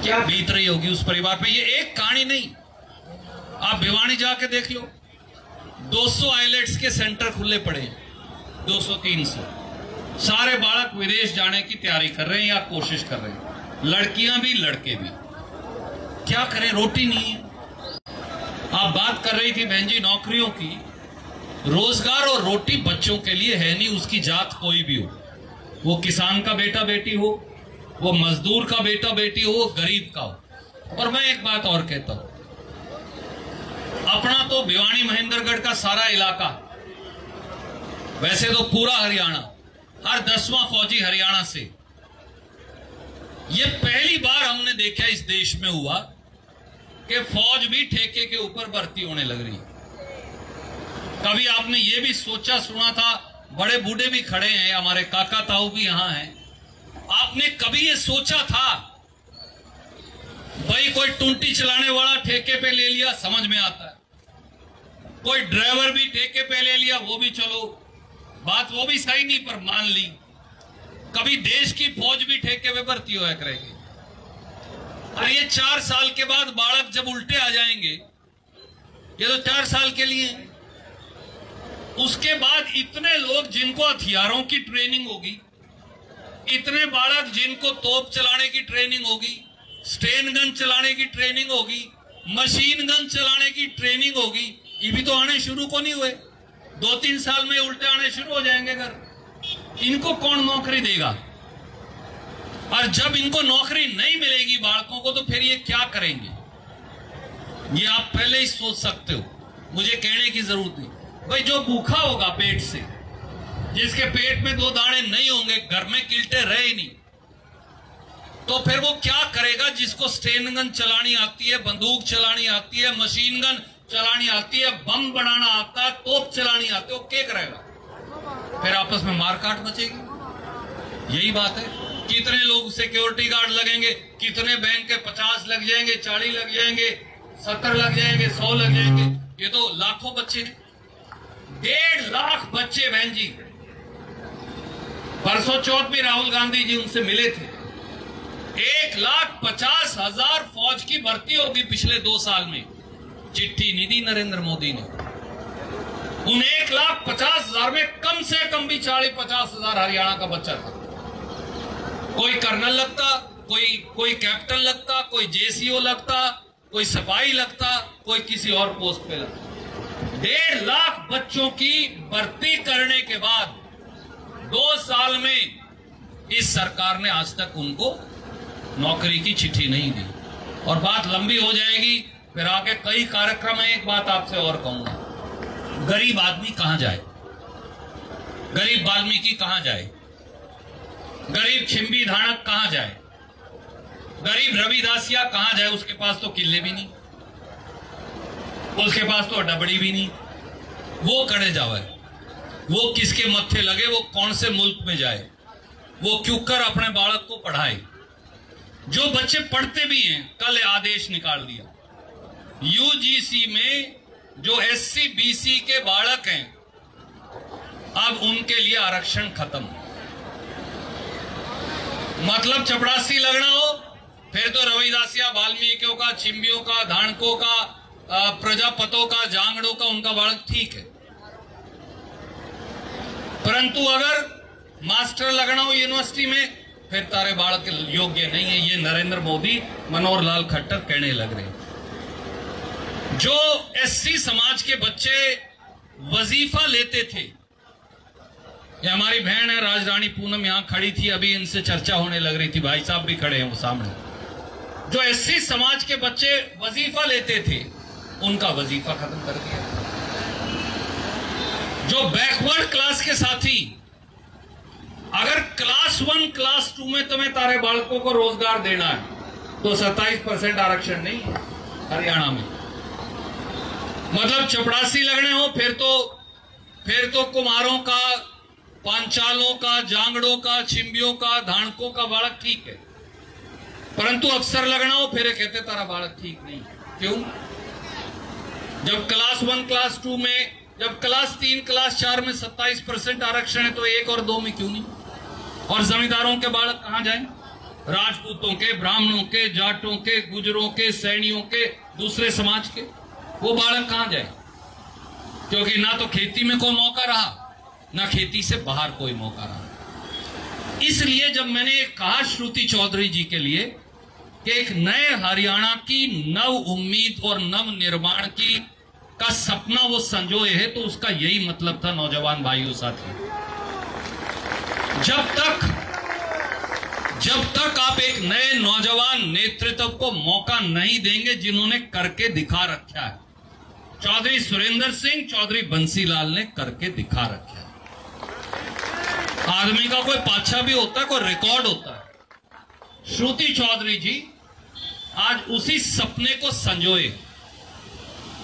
क्या बीत रही होगी उस परिवार पे? ये एक कहानी नहीं, आप भिवानी जाके देख लो। 200 आइलेट्स के सेंटर खुले पड़े, 200-300। सारे बालक विदेश जाने की तैयारी कर रहे हैं या कोशिश कर रहे हैं, लड़कियां भी लड़के भी। क्या करें, रोटी नहीं है। आप बात कर रही थी बहन जी नौकरियों की। रोजगार और रोटी बच्चों के लिए है नहीं, उसकी जात कोई भी हो, वो किसान का बेटा बेटी हो, वो मजदूर का बेटा बेटी हो, वो गरीब का हो। और मैं एक बात और कहता हूं, अपना तो भिवानी महेंद्रगढ़ का सारा इलाका, वैसे तो पूरा हरियाणा, हर 10वां फौजी हरियाणा से। ये पहली बार हमने देखा इस देश में हुआ कि फौज भी ठेके के ऊपर भर्ती होने लग रही। कभी आपने ये भी सोचा सुना था, बड़े बूढ़े भी खड़े हैं, हमारे काका ताऊ भी यहां हैं, आपने कभी ये सोचा था भाई कोई टूंटी चलाने वाला ठेके पे ले लिया, समझ में आता है, कोई ड्राइवर भी ठेके पे ले लिया, वो भी चलो बात वो भी सही नहीं पर मान ली। कभी देश की फौज भी ठेके पे भर्ती होया करेगी। और ये 4 साल के बाद बालक जब उल्टे आ जाएंगे, ये तो 4 साल के लिए, उसके बाद इतने लोग जिनको हथियारों की ट्रेनिंग होगी, इतने बालक जिनको तोप चलाने की ट्रेनिंग होगी, स्टेन गन चलाने की ट्रेनिंग होगी, मशीन गन चलाने की ट्रेनिंग होगी, ये भी तो आने शुरू को नहीं हुए। 2-3 साल में उल्टे आने शुरू हो जाएंगे घर। इनको कौन नौकरी देगा? और जब इनको नौकरी नहीं मिलेगी बालकों को, तो फिर ये क्या करेंगे? ये आप पहले ही सोच सकते हो, मुझे कहने की जरूरत नहीं। भाई जो भूखा होगा पेट से, जिसके पेट में 2 दाने नहीं होंगे, घर में किल्टे रहे ही नहीं, तो फिर वो क्या करेगा? जिसको स्टेन गन चलानी आती है, बंदूक चलानी आती है, मशीन गन चलानी आती है, बम बनाना आता है, तोप चलानी आती है, वो क्या करेगा? फिर आपस में मारकाट मचेगी। यही बात है। कितने लोग सिक्योरिटी गार्ड लगेंगे, कितने बैंक के 50 लग जाएंगे, 40 लग जाएंगे, 70 लग जाएंगे, 100 लग जाएंगे। ये तो लाखों बच्चे हैं, 1.5 लाख बच्चे। बहन जी परसों चौथ में राहुल गांधी जी उनसे मिले थे। 1,50,000 फौज की भर्ती होगी पिछले 2 साल में। चिट्ठी नहीं दी नरेंद्र मोदी ने। उन 1,50,000 में कम से कम भी 40-50,000 हरियाणा का बच्चा था। कोई कर्नल लगता, कोई कैप्टन लगता, कोई जेसीओ लगता, कोई सिपाही लगता, कोई किसी और पोस्ट पे लगता। 1.5 लाख बच्चों की भर्ती करने के बाद 2 साल में इस सरकार ने आज तक उनको नौकरी की चिट्ठी नहीं दी। और बात लंबी हो जाएगी, फिर आगे कई कार्यक्रम है। एक बात आपसे और कहूंगा, गरीब आदमी कहां जाए? गरीब वाल्मीकि कहां जाए? गरीब छिंबी धानक कहां जाए? गरीब रविदासिया कहां जाए? उसके पास तो किले भी नहीं, उसके पास तो डबड़ी भी नहीं। वो कड़े जावे, वो किसके मत्थे लगे, वो कौन से मुल्क में जाए, वो क्यों कर अपने बालक को पढ़ाए? जो बच्चे पढ़ते भी हैं, कल आदेश निकाल दिया यूजीसी में, जो एससी बीसी के बालक हैं, अब उनके लिए आरक्षण खत्म। मतलब चपरासी लगना हो, फिर तो रविदासिया, वाल्मीकियों का, छिंबियों का, धानकों का, प्रजापतों का, जांगड़ों का उनका बालक ठीक है। परंतु अगर मास्टर लगना हो यूनिवर्सिटी में, फिर तारे बालक योग्य नहीं है। ये नरेंद्र मोदी, मनोहर लाल खट्टर कहने लग रहे हैं। जो एससी समाज के बच्चे वजीफा लेते थे, ये हमारी बहन है राजरानी पूनम यहां खड़ी थी, अभी इनसे चर्चा होने लग रही थी, भाई साहब भी खड़े हैं वो सामने। जो एससी समाज के बच्चे वजीफा लेते थे, उनका वजीफा खत्म कर दिया। जो बैकवर्ड क्लास के साथी, अगर क्लास 1 क्लास 2 में तुम्हें तारे बालकों को रोजगार देना है, तो 27% आरक्षण नहीं है हरियाणा में। मतलब चपरासी लगने हो, फिर तो कुम्हारों का, पांचालों का, जांगड़ों का, छिंबियों का, धानकों का बालक ठीक है, परंतु अक्सर लगना फिर कहते तारा बालक ठीक नहीं। क्यों? जब क्लास 1 क्लास 2 में, जब क्लास 3 क्लास 4 में 27% आरक्षण है तो 1 और 2 में क्यों नहीं? और जमींदारों के बालक कहां जाएं? राजपूतों के, ब्राह्मणों के, जाटों के, गुजरों के, सैनियों के, दूसरे समाज के, वो बालक कहां जाए? क्योंकि ना तो खेती में कोई मौका रहा, ना खेती से बाहर कोई मौका रहा। इसलिए जब मैंने कहा श्रुति चौधरी जी के लिए कि एक नए हरियाणा की नव उम्मीद और नव निर्माण की का सपना वो संजोए है, तो उसका यही मतलब था नौजवान भाइयों साथियों। जब तक आप एक नए नौजवान नेतृत्व को मौका नहीं देंगे जिन्होंने करके दिखा रखा है, चौधरी सुरेंद्र सिंह, चौधरी बंसीलाल ने करके दिखा रखा है। आदमी का कोई पाछा भी होता है, कोई रिकॉर्ड होता है। श्रुति चौधरी जी आज उसी सपने को संजोए।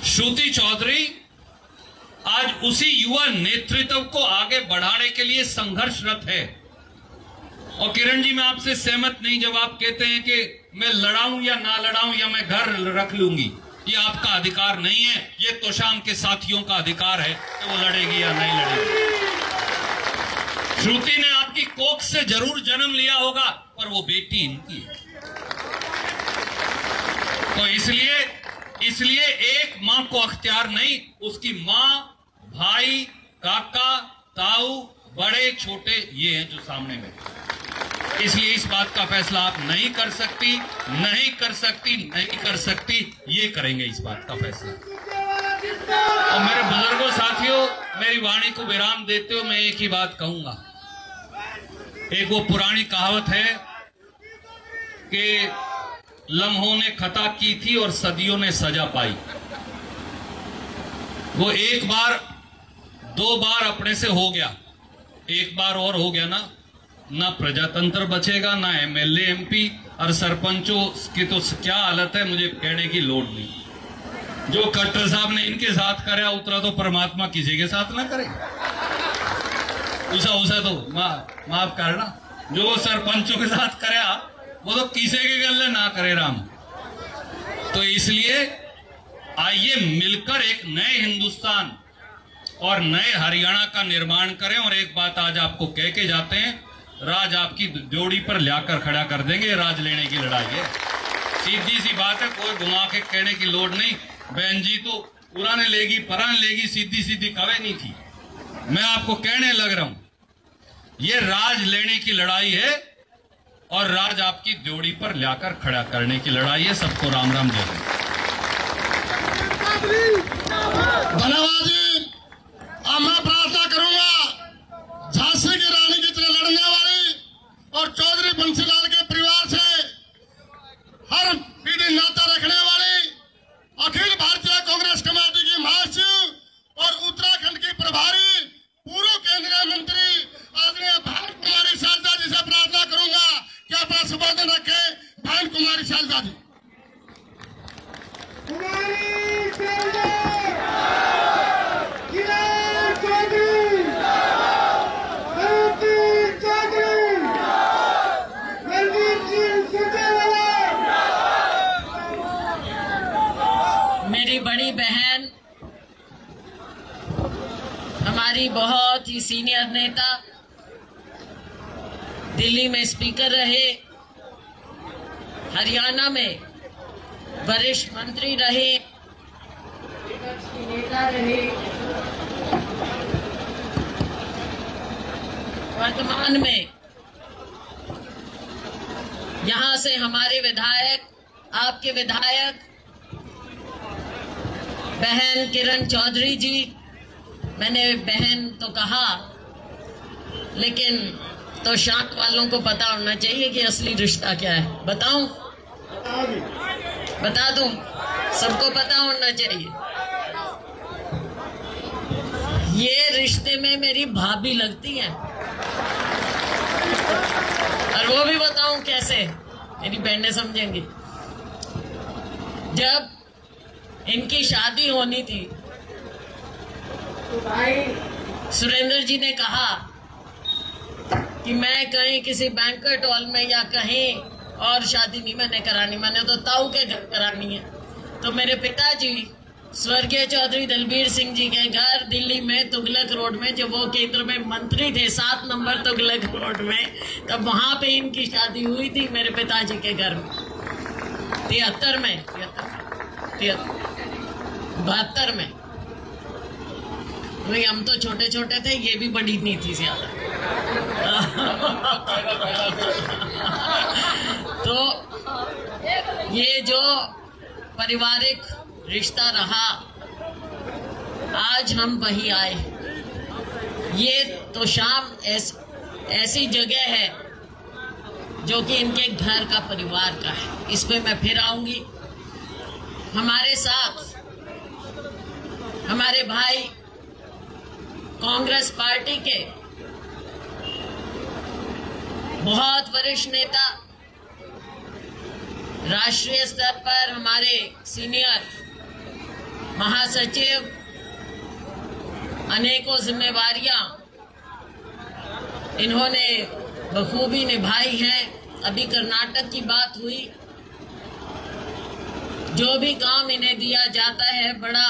श्रुति चौधरी आज उसी युवा नेतृत्व को आगे बढ़ाने के लिए संघर्षरत है। और किरण जी, मैं आपसे सहमत नहीं जब आप कहते हैं कि मैं लड़ाऊं या ना लड़ाऊं या मैं घर रख लूंगी, ये आपका अधिकार नहीं है, ये तोशाम के साथियों का अधिकार है कि वो लड़ेगी या नहीं लड़ेगी। श्रुति ने आपकी कोख से जरूर जन्म लिया होगा, पर वो बेटी इनकी है। तो इसलिए एक मां को अख्तियार नहीं, उसकी मां, भाई, काका, ताऊ, बड़े छोटे ये हैं जो सामने में। इसलिए इस बात का फैसला आप नहीं कर सकती, ये करेंगे इस बात का फैसला। और मेरे बुजुर्गों साथियों, मेरी वाणी को विराम देते हुए मैं एक ही बात कहूंगा। एक वो पुरानी कहावत है कि लम्हों ने खता की थी और सदियों ने सजा पाई। वो एक बार, 2 बार अपने से हो गया, एक बार और हो गया ना प्रजातंत्र बचेगा, ना एमएलए, एमपी और सरपंचों की तो क्या हालत है मुझे कहने की लोड़ नहीं। जो खट्टर साहब ने इनके साथ कराया उतरा तो परमात्मा किसी के साथ ना करे। उसा तो माफ करना, जो सरपंचों के साथ कराया वो तो किसी के गले ना करे राम। तो इसलिए आइए मिलकर एक नए हिंदुस्तान और नए हरियाणा का निर्माण करें। और एक बात आज आपको कह के जाते हैं, राज आपकी जोड़ी पर लाकर खड़ा कर देंगे। राज लेने की लड़ाई है, सीधी सी बात है, कोई घुमा के कहने की लोड़ नहीं। बहन जी तो पुराने लेगी, पराने लेगी, सीधी सीधी कवे नहीं थी। मैं आपको कहने लग रहा हूं, ये राज लेने की लड़ाई है और राज आपकी जोड़ी पर लाकर खड़ा करने की लड़ाई है। सबको राम राम जय। धन्यवाद जी। अब मैं प्रार्थना करूंगा झांसी की रानी की तरह लड़ने वाली और चौधरी बंसीलाल के परिवार से हर पीढ़ी नाता रखने वाली अखिल भारतीय कांग्रेस कमेटी की महासचिव और उत्तराखंड की प्रभारी पूर्व केंद्रीय मंत्री आदरणीय भान कुमारी शारदा जी से प्रार्थना करूंगा कि अपना संबोधन रखे। भान कुमारी शारदा जी। मेरी बड़ी बहन, हमारी बहुत ही सीनियर नेता, दिल्ली में स्पीकर रहे, हरियाणा में वरिष्ठ मंत्री रहे, विपक्ष की नेता रहे, वर्तमान में यहां से हमारे विधायक, आपके विधायक बहन किरण चौधरी जी, मैंने बहन तो कहा लेकिन तो शांत वालों को पता होना चाहिए कि असली रिश्ता क्या है। बताऊं? बता दूं? सबको पता होना चाहिए। ये रिश्ते में मेरी भाभी लगती है और वो भी बताऊं कैसे, मेरी बहनें समझेंगी। जब इनकी शादी होनी थी तो भाई सुरेंद्र जी ने कहा कि मैं कहीं किसी बैंक्वेट हॉल में या कहीं और शादी नहीं मैंने करानी, मैंने तो ताऊ के घर करानी है। तो मेरे पिताजी स्वर्गीय चौधरी दलबीर सिंह जी के घर दिल्ली में तुगलक रोड में, जब वो केंद्र में मंत्री थे 7 नंबर तुगलक रोड में, तब वहां पे इनकी शादी हुई थी मेरे पिताजी के घर में 73 में 72 में। भाई हम तो छोटे छोटे थे, ये भी बड़ी नहीं थी ज्यादा। तो ये जो पारिवारिक रिश्ता रहा, आज हम वही आए। ये तो शाम ऐसी जगह है जो कि इनके घर का परिवार का है, इस पे मैं फिर आऊंगी। हमारे साथ हमारे भाई कांग्रेस पार्टी के बहुत वरिष्ठ नेता, राष्ट्रीय स्तर पर हमारे सीनियर महासचिव, अनेकों जिम्मेवारियां इन्होंने बखूबी निभाई हैं। अभी कर्नाटक की बात हुई, जो भी काम इन्हें दिया जाता है बड़ा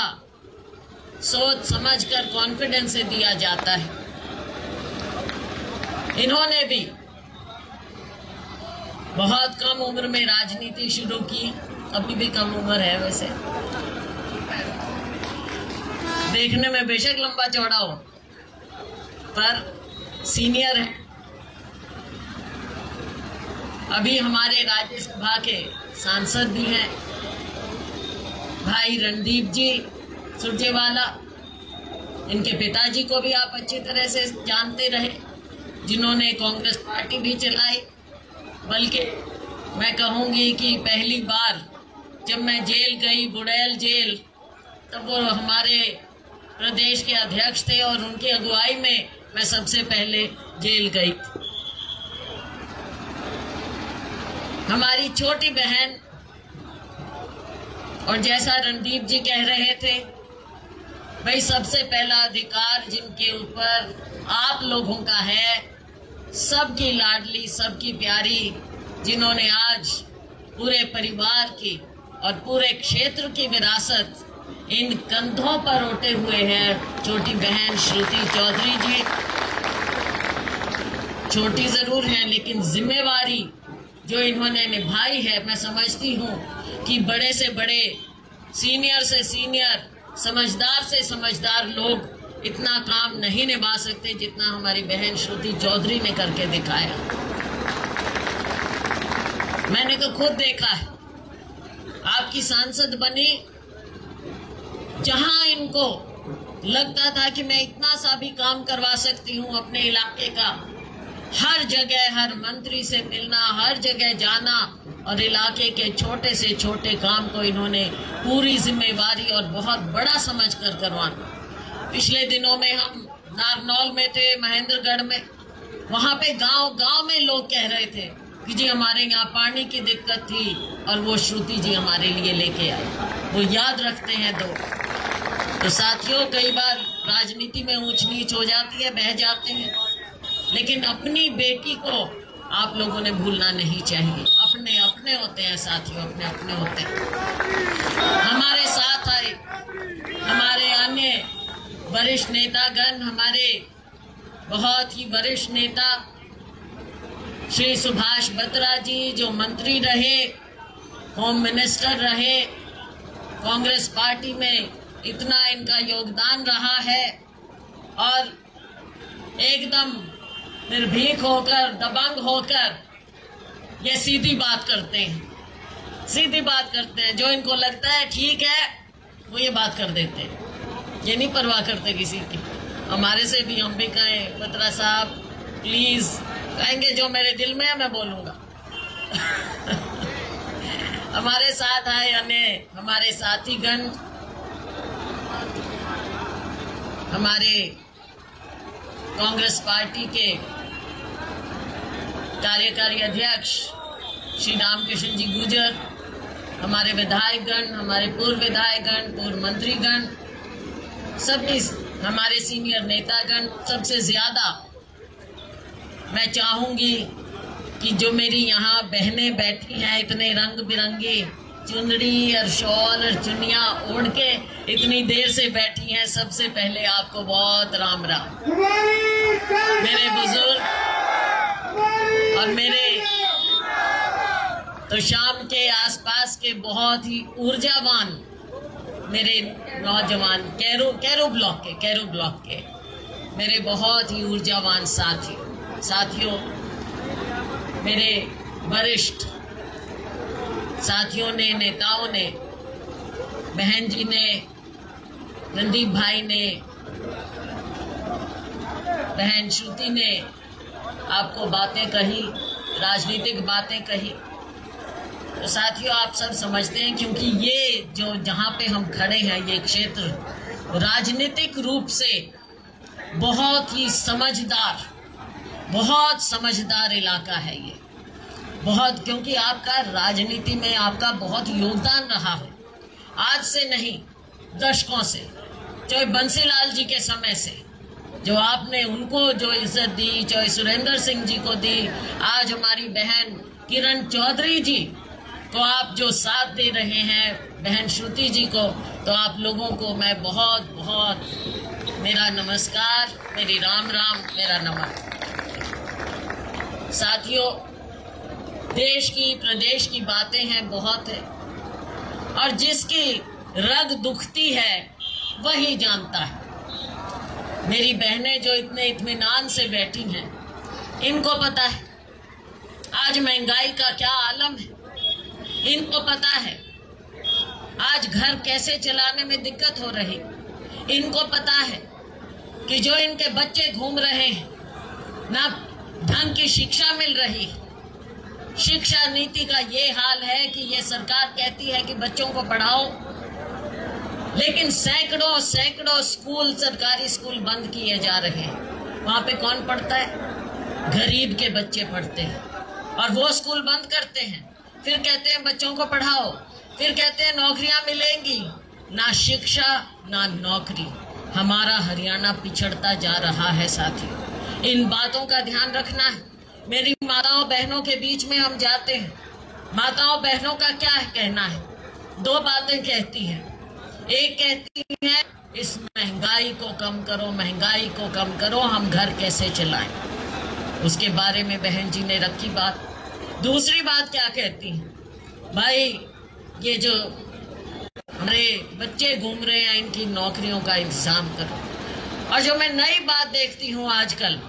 सोच समझकर कॉन्फिडेंस से दिया जाता है। इन्होंने भी बहुत कम उम्र में राजनीति शुरू की, अभी भी कम उम्र है वैसे, देखने में बेशक लंबा चौड़ा हो, पर सीनियर है। अभी हमारे राज्यसभा के सांसद भी हैं भाई रणदीप जी सुरजेवाला, इनके पिताजी को भी आप अच्छी तरह से जानते रहे, जिन्होंने कांग्रेस पार्टी भी चलाई। बल्कि मैं कहूंगी कि पहली बार जब मैं जेल गई, बुड़ैल जेल, तब वो हमारे प्रदेश के अध्यक्ष थे और उनकी अगुवाई में मैं सबसे पहले जेल गई। हमारी छोटी बहन, और जैसा रणदीप जी कह रहे थे, भाई सबसे पहला अधिकार जिनके ऊपर आप लोगों का है, सबकी लाडली, सबकी प्यारी, जिन्होंने आज पूरे परिवार की और पूरे क्षेत्र की विरासत इन कंधों पर उठे हुए हैं, छोटी बहन श्रुति चौधरी जी। छोटी जरूर हैं लेकिन जिम्मेवारी जो इन्होंने निभाई है, मैं समझती हूँ कि बड़े से बड़े, सीनियर से सीनियर, समझदार से समझदार लोग इतना काम नहीं निभा सकते जितना हमारी बहन श्रुति चौधरी ने करके दिखाया। मैंने तो खुद देखा है, आपकी सांसद बनी, जहां इनको लगता था कि मैं इतना सा भी काम करवा सकती हूं अपने इलाके का, हर जगह हर मंत्री से मिलना, हर जगह जाना और इलाके के छोटे से छोटे काम को इन्होंने पूरी जिम्मेवारी और बहुत बड़ा समझकर करवाना। पिछले दिनों में हम नारनौल में थे, महेंद्रगढ़ में, वहां पे गांव में लोग कह रहे थे कि जी हमारे यहाँ पानी की दिक्कत थी और वो श्रुति जी हमारे लिए लेके आए। वो याद रखते हैं तो साथियों, कई बार राजनीति में ऊंच नीच हो जाती है, बह जाते हैं, लेकिन अपनी बेटी को आप लोगों ने भूलना नहीं चाहिए। अपने अपने होते हैं साथियों, अपने अपने होते हैं। हमारे साथ आए हमारे अन्य वरिष्ठ नेतागण, हमारे बहुत ही वरिष्ठ नेता श्री सुभाष बत्रा जी, जो मंत्री रहे, होम मिनिस्टर रहे, कांग्रेस पार्टी में इतना इनका योगदान रहा है और एकदम निर्भीक होकर, दबंग होकर ये सीधी बात करते हैं, सीधी बात करते हैं। जो इनको लगता है ठीक है वो ये बात कर देते हैं, ये नहीं परवाह करते किसी की। हमारे से भी हम भी कहें बत्रा साहब प्लीज, कहेंगे जो मेरे दिल में है मैं बोलूंगा। हमारे साथ आए अन्य हमारे साथीगण, हमारे कांग्रेस पार्टी के कार्यकारी अध्यक्ष श्री रामकिशन जी गुर्जर, हमारे विधायकगण, हमारे पूर्व विधायकगण, पूर्व मंत्रीगण, सभी हमारे सीनियर नेतागण, सबसे ज्यादा मैं चाहूंगी कि जो मेरी यहाँ बहनें बैठी हैं इतने रंग बिरंगी चुंदड़ी और शॉल और चुनिया ओढ़ के इतनी देर से बैठी हैं, सबसे पहले आपको बहुत राम राम। मेरे बुजुर्ग और मेरे तो शाम के आसपास के बहुत ही ऊर्जावान मेरे नौजवान कैरो ब्लॉक के मेरे बहुत ही ऊर्जावान साथियों, मेरे वरिष्ठ साथियों ने, नेताओं ने, बहन जी ने, रणदीप भाई ने, बहन श्रुति ने आपको बातें कही, राजनीतिक बातें कही। तो साथियों, आप सब समझते हैं, क्योंकि ये जो जहां पे हम खड़े हैं ये क्षेत्र राजनीतिक रूप से बहुत ही समझदार इलाका है ये, बहुत, क्योंकि आपका राजनीति में आपका बहुत योगदान रहा है, आज से नहीं दशकों से, चाहे बंसीलाल जी के समय से जो आपने उनको जो इज्जत दी, चाहे सुरेंद्र सिंह जी को दी, आज हमारी बहन किरण चौधरी जी को आप जो साथ दे रहे हैं, बहन श्रुति जी को, तो आप लोगों को मैं बहुत मेरा नमस्कार, मेरी राम राम, मेरा नमन। साथियों, देश की प्रदेश की बातें हैं बहुत है, और जिसकी रग दुखती है वही जानता है। मेरी बहनें जो इतने इत्मीनान से बैठी हैं, इनको पता है आज महंगाई का क्या आलम है, इनको पता है आज घर कैसे चलाने में दिक्कत हो रही, इनको पता है कि जो इनके बच्चे घूम रहे हैं, ना ढंग की शिक्षा मिल रही। शिक्षा नीति का ये हाल है कि ये सरकार कहती है कि बच्चों को पढ़ाओ, लेकिन सैकड़ों स्कूल, सरकारी स्कूल बंद किए जा रहे हैं। वहां पे कौन पढ़ता है? गरीब के बच्चे पढ़ते हैं, और वो स्कूल बंद करते हैं, फिर कहते हैं बच्चों को पढ़ाओ, फिर कहते हैं नौकरियां मिलेंगी। ना शिक्षा ना नौकरी, हमारा हरियाणा पिछड़ता जा रहा है साथियों। इन बातों का ध्यान रखना है। मेरी माताओं बहनों के बीच में हम जाते हैं, माताओं बहनों का क्या कहना है? दो बातें कहती हैं। एक कहती है इस महंगाई को कम करो, महंगाई को कम करो, हम घर कैसे चलाएं, उसके बारे में बहन जी ने रखी बात। दूसरी बात क्या कहती है? भाई ये जो हमारे बच्चे घूम रहे हैं, इनकी नौकरियों का इंतजाम करो। और जो मैं नई बात देखती हूँ आजकल,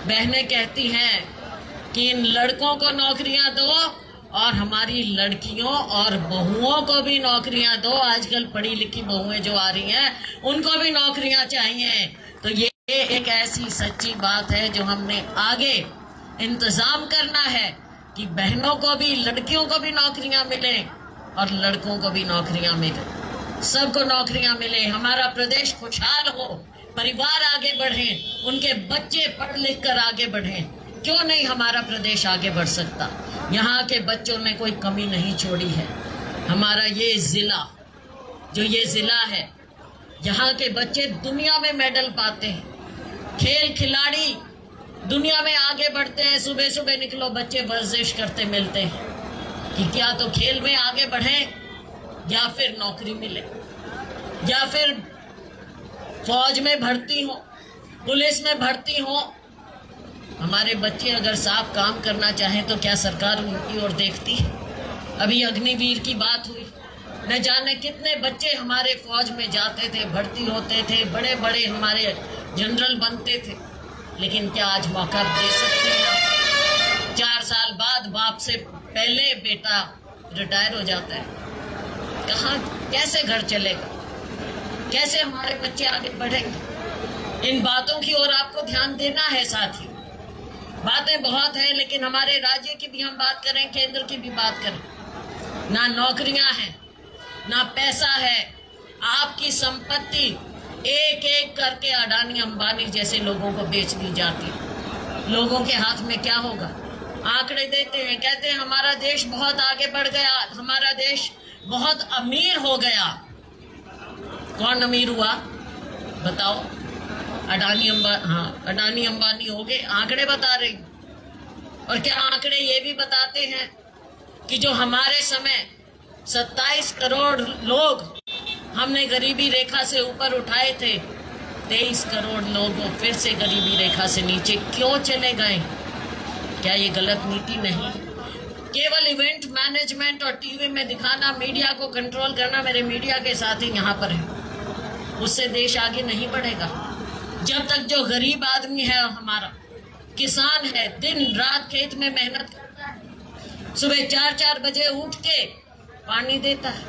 बहनें कहती हैं कि इन लड़कों को नौकरियां दो और हमारी लड़कियों और बहुओं को भी नौकरियां दो। आजकल पढ़ी लिखी बहुएं जो आ रही हैं, उनको भी नौकरियां चाहिए। तो ये एक ऐसी सच्ची बात है जो हमने आगे इंतजाम करना है कि बहनों को भी, लड़कियों को भी नौकरियां मिले और लड़कों को भी नौकरियां मिले, सबको नौकरियां मिले, हमारा प्रदेश खुशहाल हो, परिवार आगे बढ़े, उनके बच्चे पढ़ लिख कर आगे बढ़े। क्यों नहीं हमारा प्रदेश आगे बढ़ सकता? यहाँ के बच्चों ने कोई कमी नहीं छोड़ी है। हमारा ये जिला, जो ये जिला है, यहाँ के बच्चे दुनिया में मेडल पाते हैं, खेल खिलाड़ी दुनिया में आगे बढ़ते हैं। सुबह सुबह निकलो, बच्चे वर्जिश करते मिलते हैं कि क्या तो खेल में आगे बढ़े, या फिर नौकरी मिले, या फिर फौज में भर्ती हो, पुलिस में भर्ती हो। हमारे बच्चे अगर साफ काम करना चाहें तो क्या सरकार उनकी ओर देखती है? अभी अग्निवीर की बात हुई, न जाने कितने बच्चे हमारे फौज में जाते थे, भर्ती होते थे, बड़े बड़े हमारे जनरल बनते थे, लेकिन क्या आज मौका दे सकते हैं आप? 4 साल बाद बाप से पहले बेटा रिटायर हो जाता है, कहाँ कैसे घर चलेगा? कैसे हमारे बच्चे आगे बढ़ेंगे? इन बातों की ओर आपको ध्यान देना है साथियों। बातें बहुत हैं, लेकिन हमारे राज्य की भी हम बात करें, केंद्र की भी बात करें, ना नौकरियां हैं, ना पैसा है। आपकी संपत्ति एक एक करके अडानी अंबानी जैसे लोगों को बेच दी जाती। लोगों के हाथ में क्या होगा? आंकड़े देते हैं, कहते हैं हमारा देश बहुत आगे बढ़ गया, हमारा देश बहुत अमीर हो गया। कौन अमीर हुआ बताओ? अडानी अंबानी हो गए, आंकड़े बता रहे। और क्या आंकड़े ये भी बताते हैं कि जो हमारे समय 27 करोड़ लोग हमने गरीबी रेखा से ऊपर उठाए थे, 23 करोड़ लोग फिर से गरीबी रेखा से नीचे क्यों चले गए? क्या ये गलत नीति नहीं? केवल इवेंट मैनेजमेंट और टीवी में दिखाना, मीडिया को कंट्रोल करना, मेरे मीडिया के साथी यहाँ पर है, उससे देश आगे नहीं बढ़ेगा। जब तक जो गरीब आदमी है, हमारा किसान है, दिन रात खेत में मेहनत करता है, सुबह 4-4 बजे उठ के पानी देता है,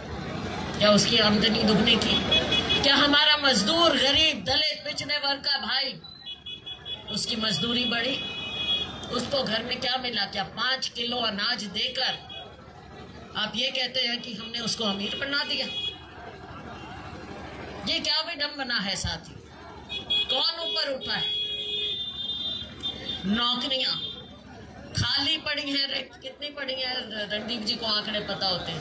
क्या उसकी आमदनी दुगनी की? क्या हमारा मजदूर, गरीब, दलित, पिछड़े वर्ग का भाई, उसकी मजदूरी बढ़ी? उसको घर में क्या मिला? क्या 5 किलो अनाज देकर आप ये कहते हैं कि हमने उसको अमीर बना दिया? ये क्या विडंबना है साथी? कौन ऊपर उठा है? नौकरियां खाली पड़ी हैं, कितनी पड़ी हैं? रणदीप जी को आंकड़े पता होते हैं।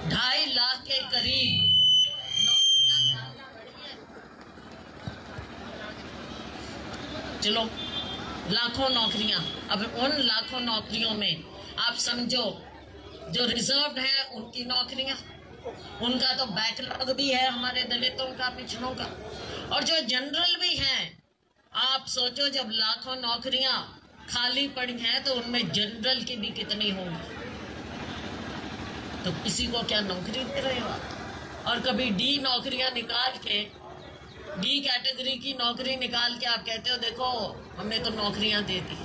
2.5 लाख के करीब नौकरियां खाली पड़ी हैं। चलो, लाखों नौकरियां। अब उन लाखों नौकरियों में आप समझो जो रिजर्व्ड है उनकी नौकरियां, उनका तो बैकलॉग भी है, हमारे दलितों का, पिछड़ों का, और जो जनरल भी हैं। आप सोचो, जब लाखों नौकरियां खाली पड़ी हैं तो उनमें जनरल की भी कितनी होंगी? तो किसी को क्या नौकरी दे रहे हो आप? और कभी डी नौकरियां निकाल के, डी कैटेगरी की नौकरी निकाल के आप कहते हो देखो हमने तो नौकरियां दे दी।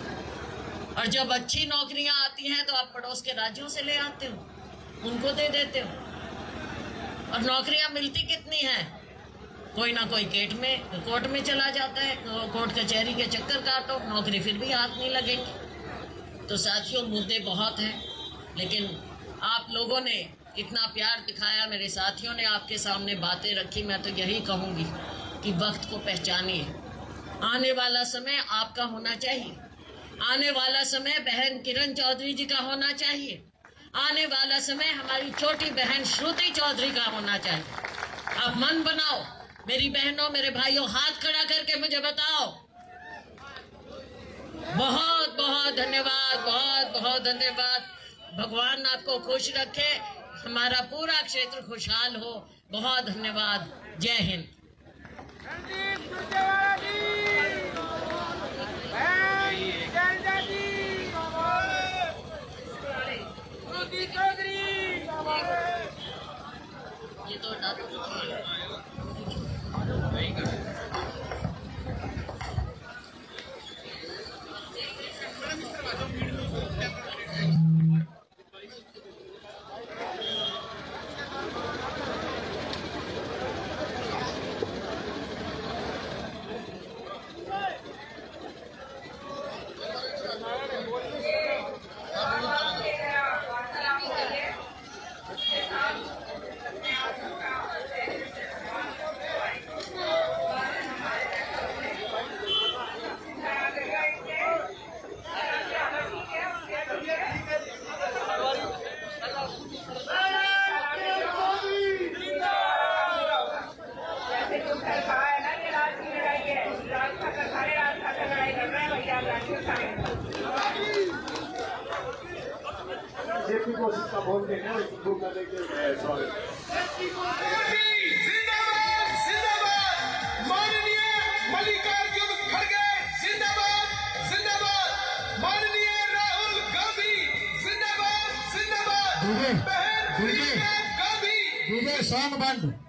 और जब अच्छी नौकरियां आती हैं तो आप पड़ोस के राज्यों से ले आते हो, उनको दे देते हो। और नौकरियां मिलती कितनी हैं? कोई ना कोई कोर्ट में चला जाता है, कोर्ट कचहरी के चक्कर काटो, नौकरी फिर भी हाथ नहीं लगेगी। तो साथियों, मुद्दे बहुत हैं, लेकिन आप लोगों ने इतना प्यार दिखाया, मेरे साथियों ने आपके सामने बातें रखी। मैं तो यही कहूंगी कि वक्त को पहचानिए। आने वाला समय आपका होना चाहिए, आने वाला समय बहन किरण चौधरी जी का होना चाहिए, आने वाला समय हमारी छोटी बहन श्रुति चौधरी का होना चाहिए। आप मन बनाओ, मेरी बहनों, मेरे भाइयों, हाथ खड़ा करके मुझे बताओ। बहुत बहुत धन्यवाद, बहुत बहुत धन्यवाद। भगवान आपको खुश रखे, हमारा पूरा क्षेत्र खुशहाल हो। बहुत धन्यवाद। जय हिंद। ये तो सॉन्ग बंद।